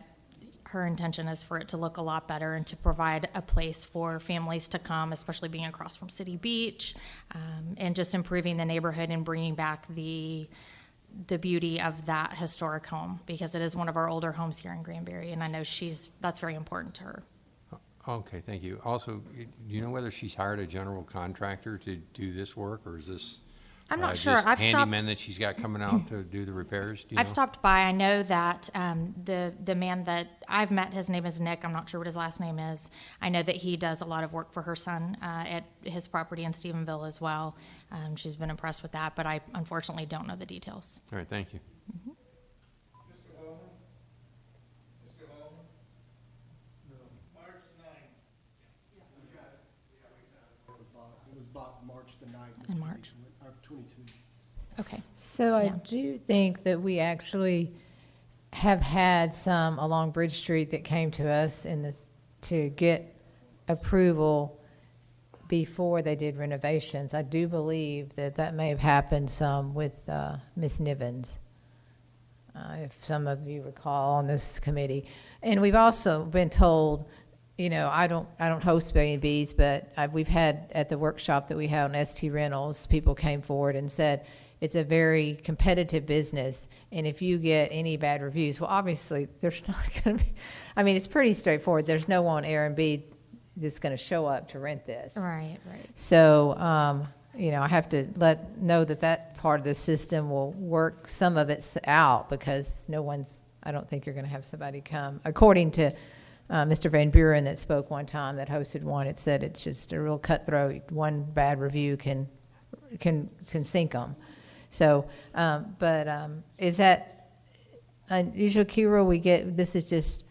her intention is for it to look a lot better and to provide a place for families to come, especially being across from City Beach, and just improving the neighborhood and bringing back the beauty of that historic home, because it is one of our older homes here in Granbury, and I know that's very important to her. Okay, thank you. Also, do you know whether she's hired a general contractor to do this work, or is this I'm not sure. just handyman that she's got coming out to do the repairs? Do you I've know? stopped by. I know that the man that I've met, his name is Nick. I'm not sure what his last name is. I know that he does a lot of work for her son at his property in Stephenville as well. She's been impressed with that, but I unfortunately don't know the details. All right, thank you. Mm-hmm. It was bought March the 9th. In March. 22. Okay. So I Yeah. do think that we actually have had some along Bridge Street that came to us to get approval before they did renovations. I do believe that may have happened some with Ms. Nivens, if some of you recall on this committee. And we've also been told, you know, I don't host B&Bs, but we've had at the workshop that we had on ST Rentals, people came forward and said, it's a very competitive business. And if you get any bad reviews, well, obviously there's not going to be, I mean, it's pretty straightforward. There's no one on Airbnb that's going to show up to rent this. Right, right. So, you know, I have to know that part of the system will work some of it out, because I don't think you're going to have somebody come. According to Mr. Van Buren that spoke one time that hosted one, it said it's just a real cutthroat. One bad review can sink them. So, is that unusual, Kira? This is just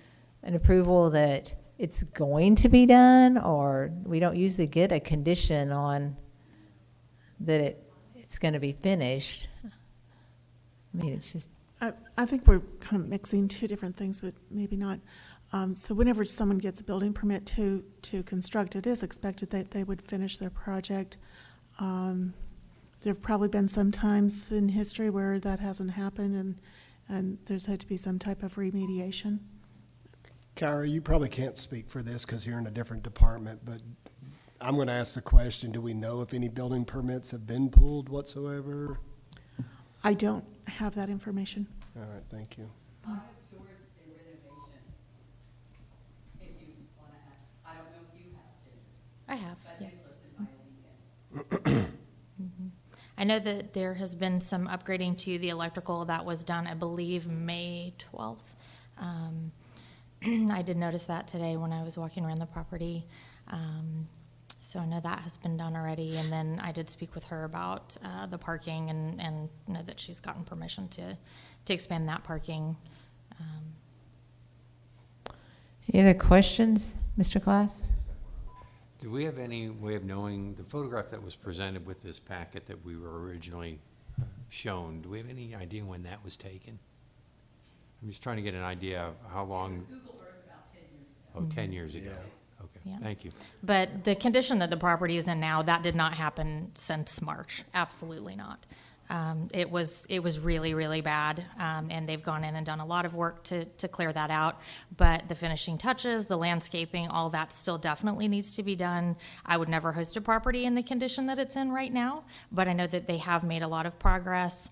an approval that it's going to be done, or we don't usually get a condition on that it's going to be finished. I mean, it's just. I think we're kind of mixing two different things, but maybe not. So whenever someone gets a building permit to construct, it is expected that they would finish their project. There have probably been some times in history where that hasn't happened, and there's had to be some type of remediation. Kyra, you probably can't speak for this because you're in a different department, but I'm going to ask the question, do we know if any building permits have been pulled whatsoever? I don't have that information. All right, thank you. I have, yeah. I know that there has been some upgrading to the electrical that was done, I believe, May 12th. I did notice that today when I was walking around the property. So I know that has been done already. And then I did speak with her about the parking and know that she's gotten permission to expand that parking. Any other questions, Mr. Glass? Do we have any way of knowing the photograph that was presented with this packet that we were originally shown? Do we have any idea when that was taken? I'm just trying to get an idea of how long. Google Earth about 10 years ago. Oh, 10 years ago. Yeah. Okay, Yeah. thank you. But the condition that the property is in now, that did not happen since March. Absolutely not. It was really, really bad, and they've gone in and done a lot of work to clear that out. But the finishing touches, the landscaping, all that still definitely needs to be done. I would never host a property in the condition that it's in right now, but I know that they have made a lot of progress.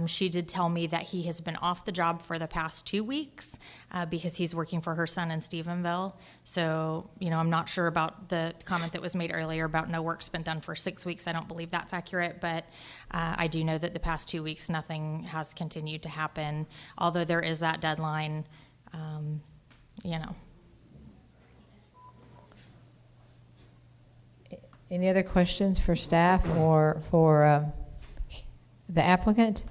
She did tell me that he has been off the job for the past 2 weeks because he's working for her son in Stephenville. So, you know, I'm not sure about the comment that was made earlier about no work's been done for 6 weeks. I don't believe that's accurate, but I do know that the past 2 weeks nothing has continued to happen, although there is that deadline, you know. Any other questions for staff or for the applicant?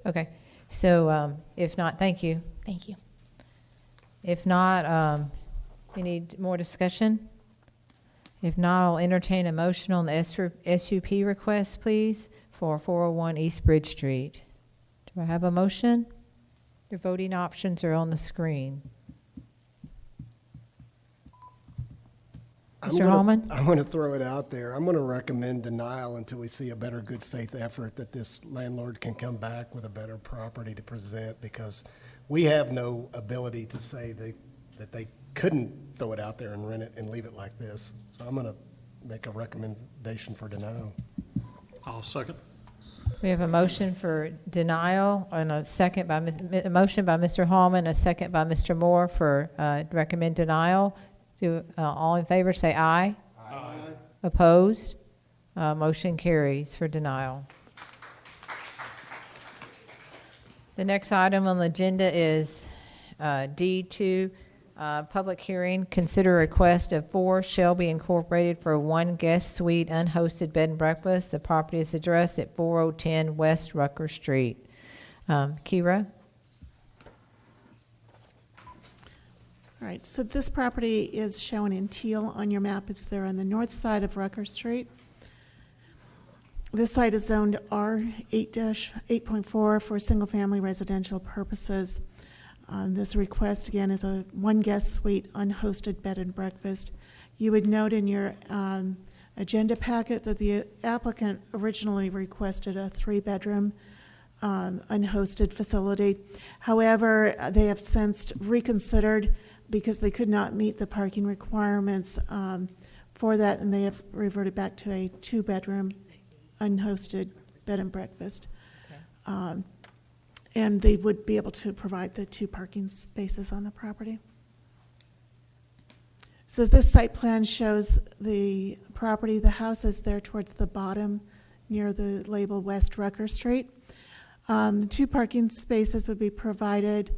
Okay, so if not, thank you. Thank you. If not, we need more discussion. If not, I'll entertain a motion on the SUP request, please, for 401 East Bridge Street. Do I have a motion? Your voting options are on the screen. Mr. Hallman? I'm going to throw it out there. I'm going to recommend denial until we see a better good faith effort that this landlord can come back with a better property to present, because we have no ability to say that they couldn't throw it out there and rent it and leave it like this. So I'm going to make a recommendation for denial. I'll second. We have a motion for denial and a second by a motion by Mr. Hallman, a second by Mr. Moore for recommend denial. All in favor say aye. Aye. Opposed? Motion carries for denial. The next item on the agenda is D2, public hearing. Consider request of 4 Shelby Incorporated for 1 guest suite unhosted bed and breakfast. The property is addressed at 4010 West Rucker Street. Kira? All right, so this property is shown in teal on your map. It's there on the north side of Rucker Street. This site is zoned R8-8.4 for single-family residential purposes. This request, again, is a 1 guest suite unhosted bed and breakfast. You would note in your agenda packet that the applicant originally requested a 3-bedroom unhosted facility. However, they have since reconsidered because they could not meet the parking requirements for that, and they have reverted back to a 2-bedroom unhosted bed and breakfast. And they would be able to provide the 2 parking spaces on the property. So this site plan shows the property. The house is there towards the bottom near the label West Rucker Street. The 2 parking spaces would be provided.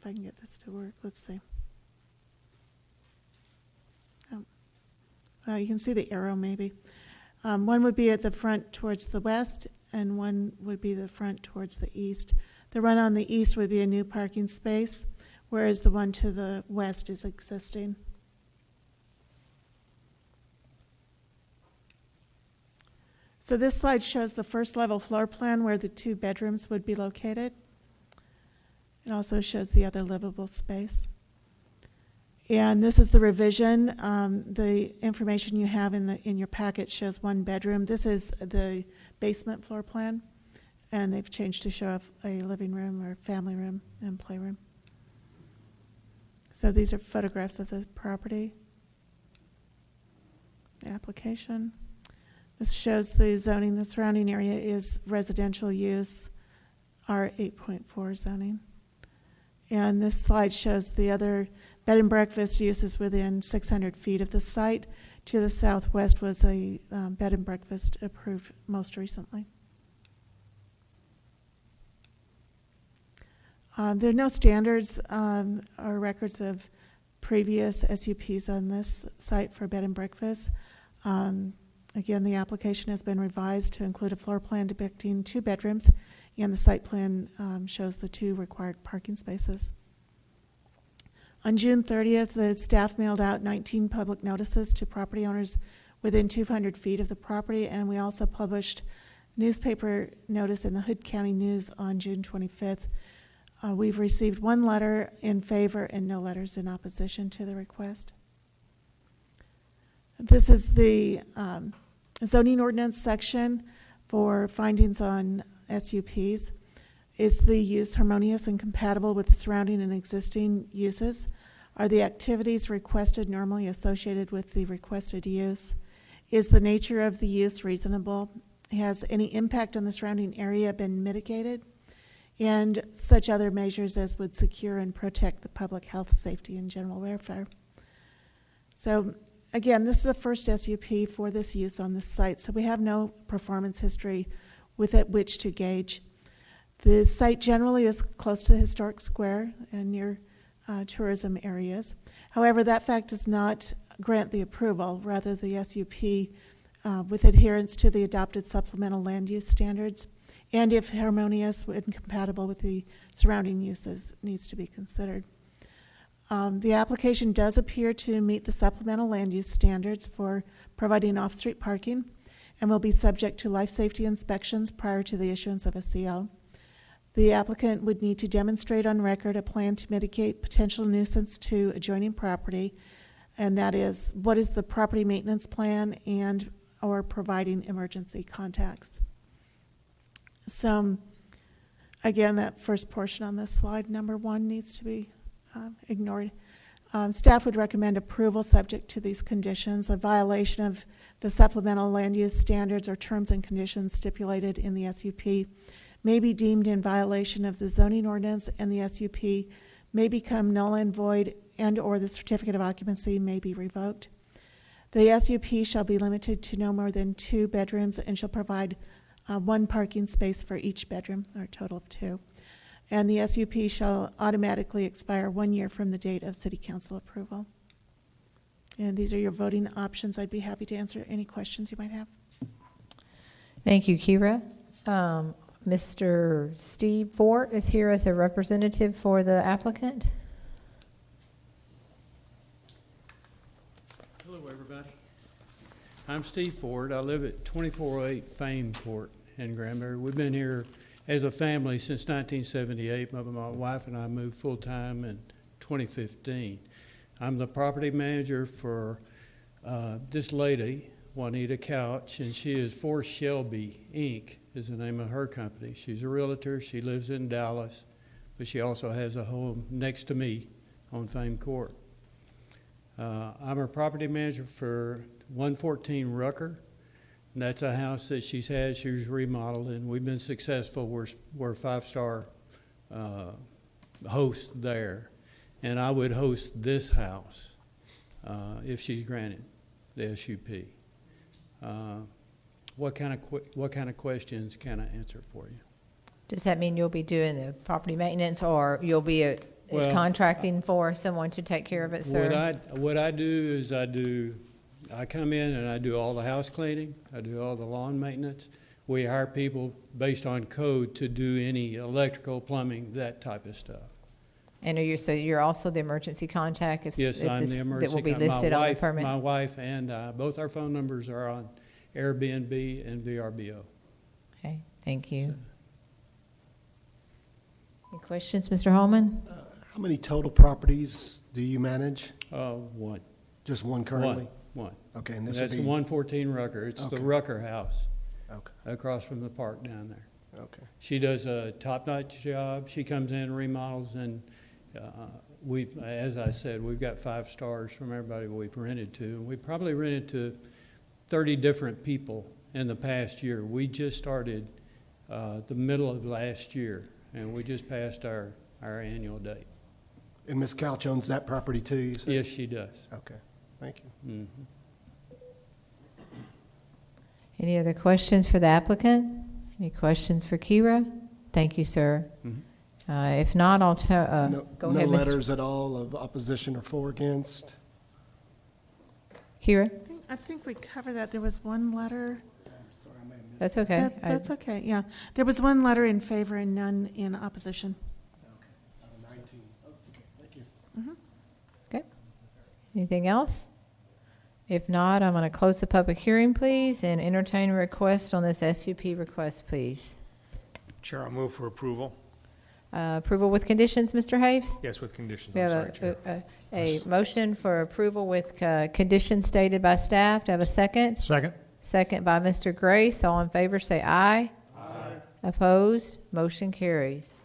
If I can get this to work, let's see. You can see the arrow maybe. One would be at the front towards the west, and one would be the front towards the east. The one on the east would be a new parking space, whereas the one to the west is existing. So this slide shows the first level floor plan where the 2 bedrooms would be located. It also shows the other livable space. And this is the revision. The information you have in your packet shows 1 bedroom. This is the basement floor plan, and they've changed to show a living room or family room and playroom. So these are photographs of the property, the application. This shows the zoning. The surrounding area is residential use, R8.4 zoning. And this slide shows the other bed and breakfast uses within 600 feet of the site. To the southwest was a bed and breakfast approved most recently. There are no standards or records of previous SUPs on this site for bed and breakfast. Again, the application has been revised to include a floor plan depicting 2 bedrooms, and the site plan shows the 2 required parking spaces. On June 30th, the staff mailed out 19 public notices to property owners within 200 feet of the property, and we also published newspaper notice in the Hood County News on June 25th. We've received 1 letter in favor and no letters in opposition to the request. This is the zoning ordinance section for findings on SUPs. Is the use harmonious and compatible with the surrounding and existing uses? Are the activities requested normally associated with the requested use? Is the nature of the use reasonable? Has any impact on the surrounding area been mitigated? And such other measures as would secure and protect the public health, safety, and general welfare. So again, this is the first SUP for this use on this site, so we have no performance history with it which to gauge. The site generally is close to the historic square and near tourism areas. However, that fact does not grant the approval. Rather, the SUP, with adherence to the adopted supplemental land use standards, and if harmonious and compatible with the surrounding uses, needs to be considered. The application does appear to meet the supplemental land use standards for providing off-street parking and will be subject to life safety inspections prior to the issuance of a CO. The applicant would need to demonstrate on record a plan to mitigate potential nuisance to adjoining property, and that is, what is the property maintenance plan and or providing emergency contacts. So again, that first portion on this slide, number 1, needs to be ignored. Staff would recommend approval subject to these conditions. A violation of the supplemental land use standards or terms and conditions stipulated in the SUP may be deemed in violation of the zoning ordinance, and the SUP may become null and void, and or the certificate of occupancy may be revoked. The SUP shall be limited to no more than 2 bedrooms and shall provide 1 parking space for each bedroom, or a total of 2. And the SUP shall automatically expire 1 year from the date of City Council approval. And these are your voting options. I'd be happy to answer any questions you might have. Thank you, Kira. Mr. Steve Fort is here as a representative for the applicant. Hello, everybody. I'm Steve Ford. I live at 2408 Fame Court in Granbury. We've been here as a family since 1978. My wife and I moved full-time in 2015. I'm the property manager for this lady, Juanita Couch, and she is for Shelby, Inc. is the name of her company. She's a realtor. She lives in Dallas, but she also has a home next to me on Fame Court. I'm her property manager for 114 Rucker. And that's a house that she's had. She was remodeled, and we've been successful. We're a 5-star host there. And I would host this house if she's granted the SUP. What kind of questions can I answer for you? Does that mean you'll be doing the property maintenance, or you'll be Well, contracting for someone to take care of it, sir? What I do is I come in and I do all the house cleaning, I do all the lawn maintenance. We hire people based on code to do any electrical, plumbing, that type of stuff. And so you're also the emergency contact Yes, I'm the emergency. that will be listed on the permit? My wife and I, both our phone numbers are on Airbnb and VRBO. Okay, thank you. Any questions, Mr. Holman? How many total properties do you manage? One. Just one currently? One. Okay, and this That's would be... 114 Rucker. It's the Okay. Rucker house. Okay. Across from the park down there. Okay. She does a top-notch job. She comes in, remodels, and as I said, we've got 5 stars from everybody we've rented to. We've probably rented to 30 different people in the past year. We just started the middle of last year, and we just passed our annual date. And Ms. Couch owns that property too, you said? Yes, she does. Okay, thank you. Mm-hmm. Any other questions for the applicant? Any questions for Kira? Thank you, sir. If not, I'll go No ahead, Mr. letters at all of opposition or for, against? Kira? I think we covered that. There was one letter. That's okay. That's okay, yeah. There was one letter in favor and none in opposition. Okay. Anything else? If not, I'm going to close the public hearing, please, and entertain a request on this SUP request, please. Chair, I'll move for approval. Approval with conditions, Mr. Haves? Yes, with conditions. We I'm have sorry, Chair. a motion for approval with conditions stated by staff. Do I have a second? Second. Second by Mr. Grace. All in favor say aye. Aye. Opposed? Motion carries.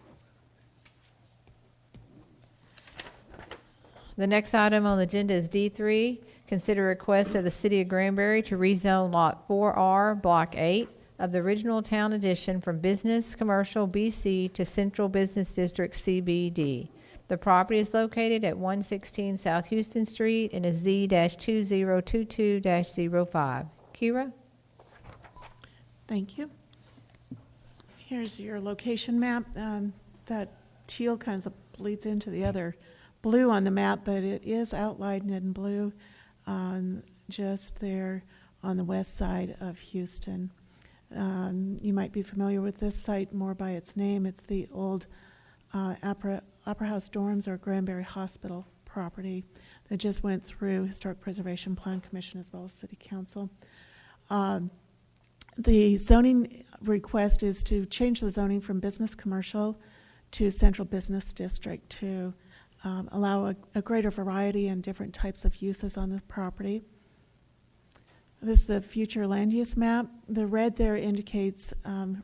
The next item on the agenda is D3. Consider request of the City of Granbury to rezone Lot 4R, Block 8 of the original town addition from Business Commercial BC to Central Business District CBD. The property is located at 116 South Houston Street and is Z-2022-05. Kira? Thank you. Here's your location map. That teal kind of bleeds into the other blue on the map, but it is outlined in blue just there on the west side of Houston. You might be familiar with this site more by its name. It's the old Opera House dorms or Granbury Hospital property that just went through Historic Preservation Plan Commission as well as City Council. The zoning request is to change the zoning from business commercial to central business district to allow a greater variety and different types of uses on the property. This is the future land use map. The red there indicates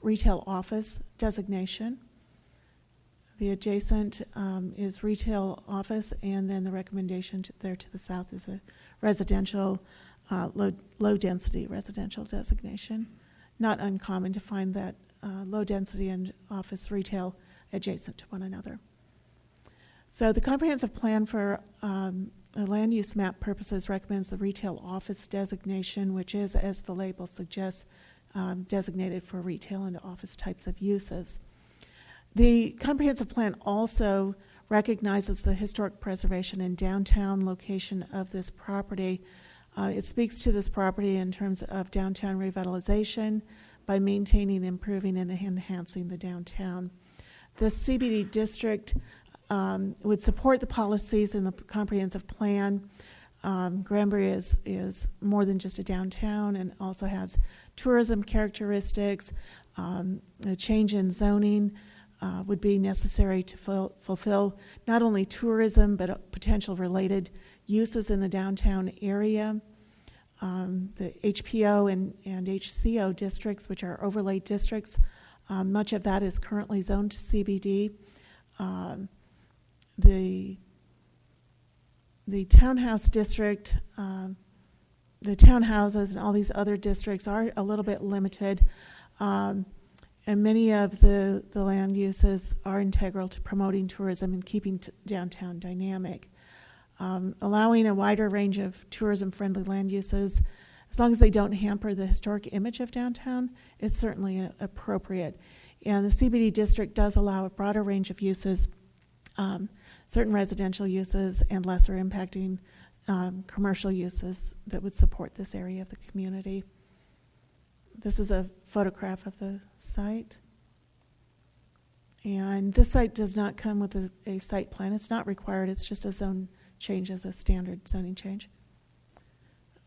retail office designation. The adjacent is retail office, and then the recommendation there to the south is a residential, low density residential designation. Not uncommon to find that low density and office retail adjacent to one another. So the comprehensive plan for land use map purposes recommends the retail office designation, which is, as the label suggests, designated for retail and office types of uses. The comprehensive plan also recognizes the historic preservation and downtown location of this property. It speaks to this property in terms of downtown revitalization by maintaining, improving, and enhancing the downtown. The CBD district would support the policies in the comprehensive plan. Granbury is more than just a downtown and also has tourism characteristics. The change in zoning would be necessary to fulfill not only tourism but potential related uses in the downtown area. The HPO and HCO districts, which are overlay districts, much of that is currently zoned to CBD. The the townhouse district, the townhouses and all these other districts are a little bit limited. And many of the land uses are integral to promoting tourism and keeping downtown dynamic. Allowing a wider range of tourism-friendly land uses, as long as they don't hamper the historic image of downtown, is certainly appropriate. And the CBD district does allow a broader range of uses, certain residential uses and lesser impacting commercial uses that would support this area of the community. This is a photograph of the site. And this site does not come with a site plan. It's not required. It's just a zone change as a standard zoning change.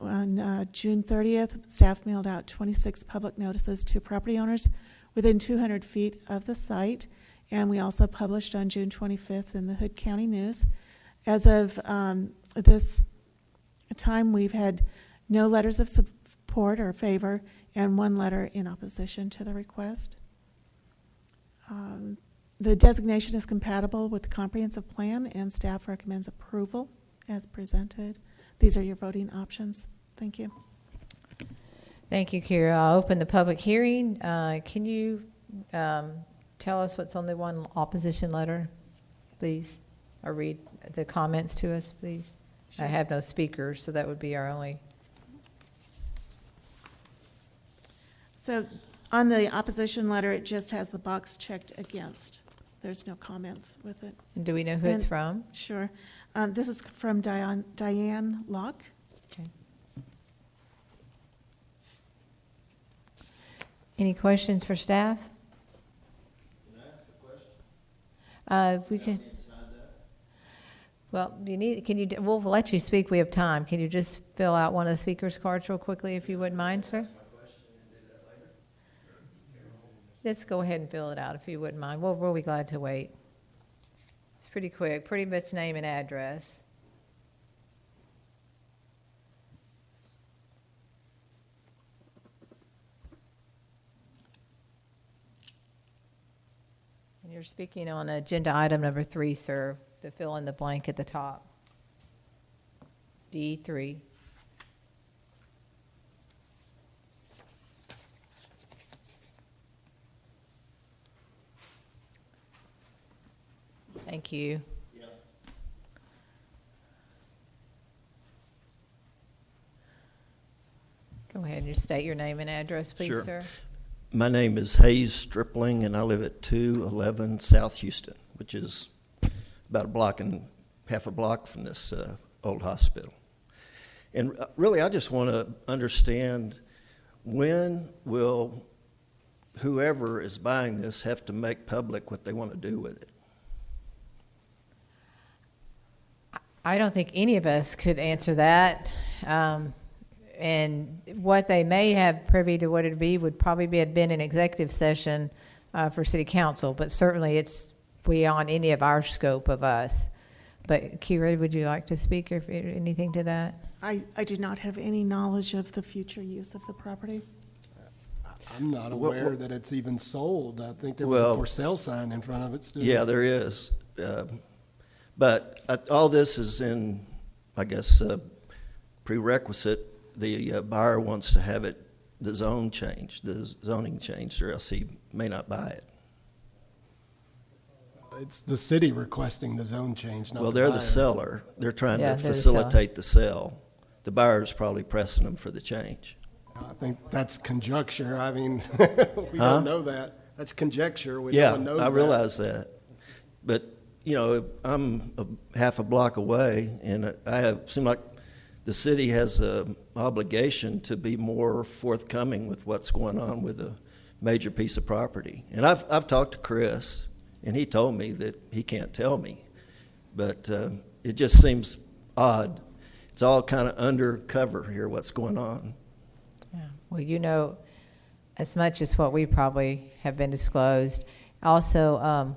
On June 30th, staff mailed out 26 public notices to property owners within 200 feet of the site. And we also published on June 25th in the Hood County News. As of this time, we've had no letters of support or favor and one letter in opposition to the request. The designation is compatible with the comprehensive plan and staff recommends approval as presented. These are your voting options. Thank you. Thank you, Kira. I'll open the public hearing. Can you tell us what's on the one opposition letter, please? Or read the comments to us, please. Sure. I have no speakers, so that would be our only. So on the opposition letter, it just has the box checked against. There's no comments with it. And do we know who it's from? Sure. This is from Diane Locke. Okay. Any questions for staff? Can I ask a question? If we can. Well, we'll let you speak. We have time. Can you just fill out one of the speaker's cards real quickly, if you wouldn't mind, sir? Let's go ahead and fill it out, if you wouldn't mind. We'll be glad to wait. It's pretty quick. Pretty much name and address. And you're speaking on agenda item number 3, sir. To fill in the blank at the top. D3. Thank you. Yeah. Go ahead and just state your name and address, please, Sure. sir. My name is Hayes Stripling, and I live at 211 South Houston, which is about half a block from this old hospital. And really, I just want to understand, when will whoever is buying this have to make public what they want to do with it? I don't think any of us could answer that. And what they may have privy to what it would be would probably have been an executive session for city council, but certainly it's beyond any of our scope of us. But Kira, would you like to speak or anything to that? I do not have any knowledge of the future use of the property. I'm not aware that it's even sold. I think there was a for sale sign in front of it still. Yeah, there is. But all this is in, I guess, prerequisite. The buyer wants to have the zoning changed, or else he may not buy it. It's the city requesting the zone change, not Well, the they're buyer. the seller. They're trying to they're facilitate the sale. The buyer's probably pressing them for the change. I think that's conjecture. I mean, we don't know that. That's conjecture. No one knows I that. realize that. But, I'm half a block away, and seem like the city has an obligation to be more forthcoming with what's going on with a major piece of property. And I've talked to Chris, and he told me that he can't tell me. But it just seems odd. It's all kind of undercover here, what's going on. Yeah. Well, as much as what we probably have been disclosed. Also,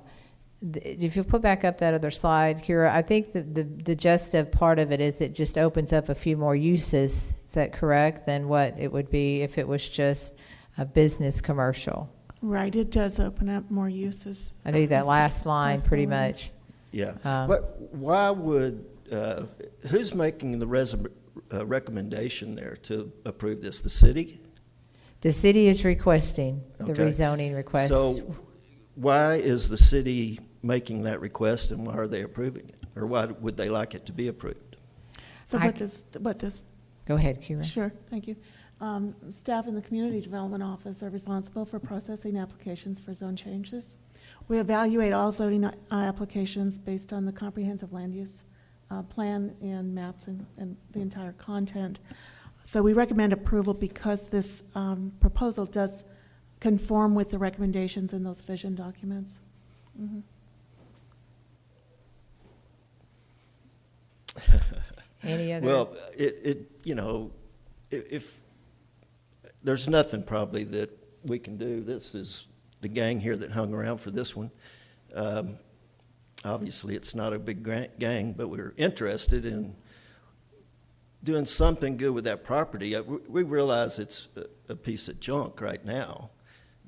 if you put back up that other slide, Kira, I think the gist part of it is it just opens up a few more uses, is that correct, than what it would be if it was just a business commercial? Right, it does open up more uses. I think that last line pretty much. Yeah. But why would who's making the recommendation there to approve this? The city? The city is requesting the Okay. rezoning request. So why is the city making that request, and why are they approving it? Or why would they like it to be approved? So what this, Go ahead, Kira. sure, thank you. Staff in the Community Development Office are responsible for processing applications for zone changes. We evaluate all zoning applications based on the comprehensive land use plan and maps and the entire content. So we recommend approval because this proposal does conform with the recommendations in those vision documents. Mhm. Any other? Well, if there's nothing probably that we can do. This is the gang here that hung around for this one. Obviously, it's not a big gang, but we're interested in doing something good with that property. We realize it's a piece of junk right now,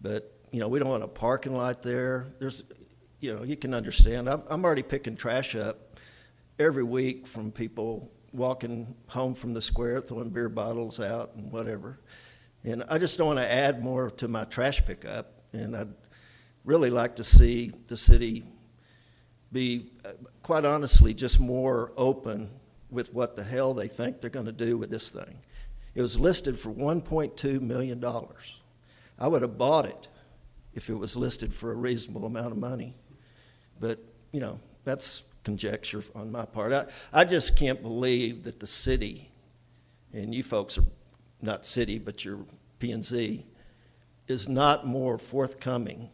but we don't want a parking lot there. There's, you can understand. I'm already picking trash up every week from people walking home from the square, throwing beer bottles out and whatever. And I just don't want to add more to my trash pickup. And I'd really like to see the city be, quite honestly, just more open with what the hell they think they're going to do with this thing. It was listed for $1.2 million. I would have bought it if it was listed for a reasonable amount of money. But, that's conjecture on my part. I just can't believe that the city, and you folks are not city, but you're P&Z, is not more forthcoming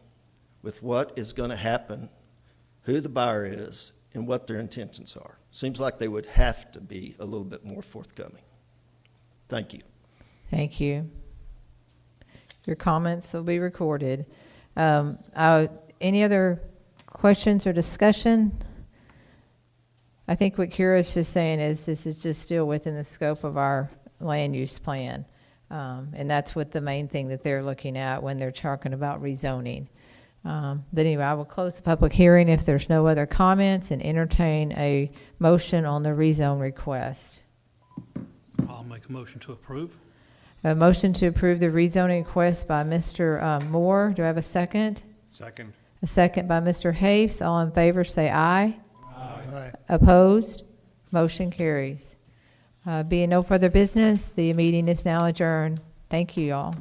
with what is going to happen, who the buyer is, and what their intentions are. Seems like they would have to be a little bit more forthcoming. Thank you. Thank you. Your comments will be recorded. Any other questions or discussion? I think what Kira's just saying is this is just still within the scope of our land use plan. And that's what the main thing that they're looking at when they're talking about rezoning. But anyway, I will close the public hearing if there's no other comments and entertain a motion on the rezone request. I'll make a motion to approve. A motion to approve the rezoning request by Mr. Moore. Do I have a second? Second. A second by Mr. Hafes. All in favor say aye. Aye. Opposed? Motion carries. Being no further business, the meeting is now adjourned. Thank you, all.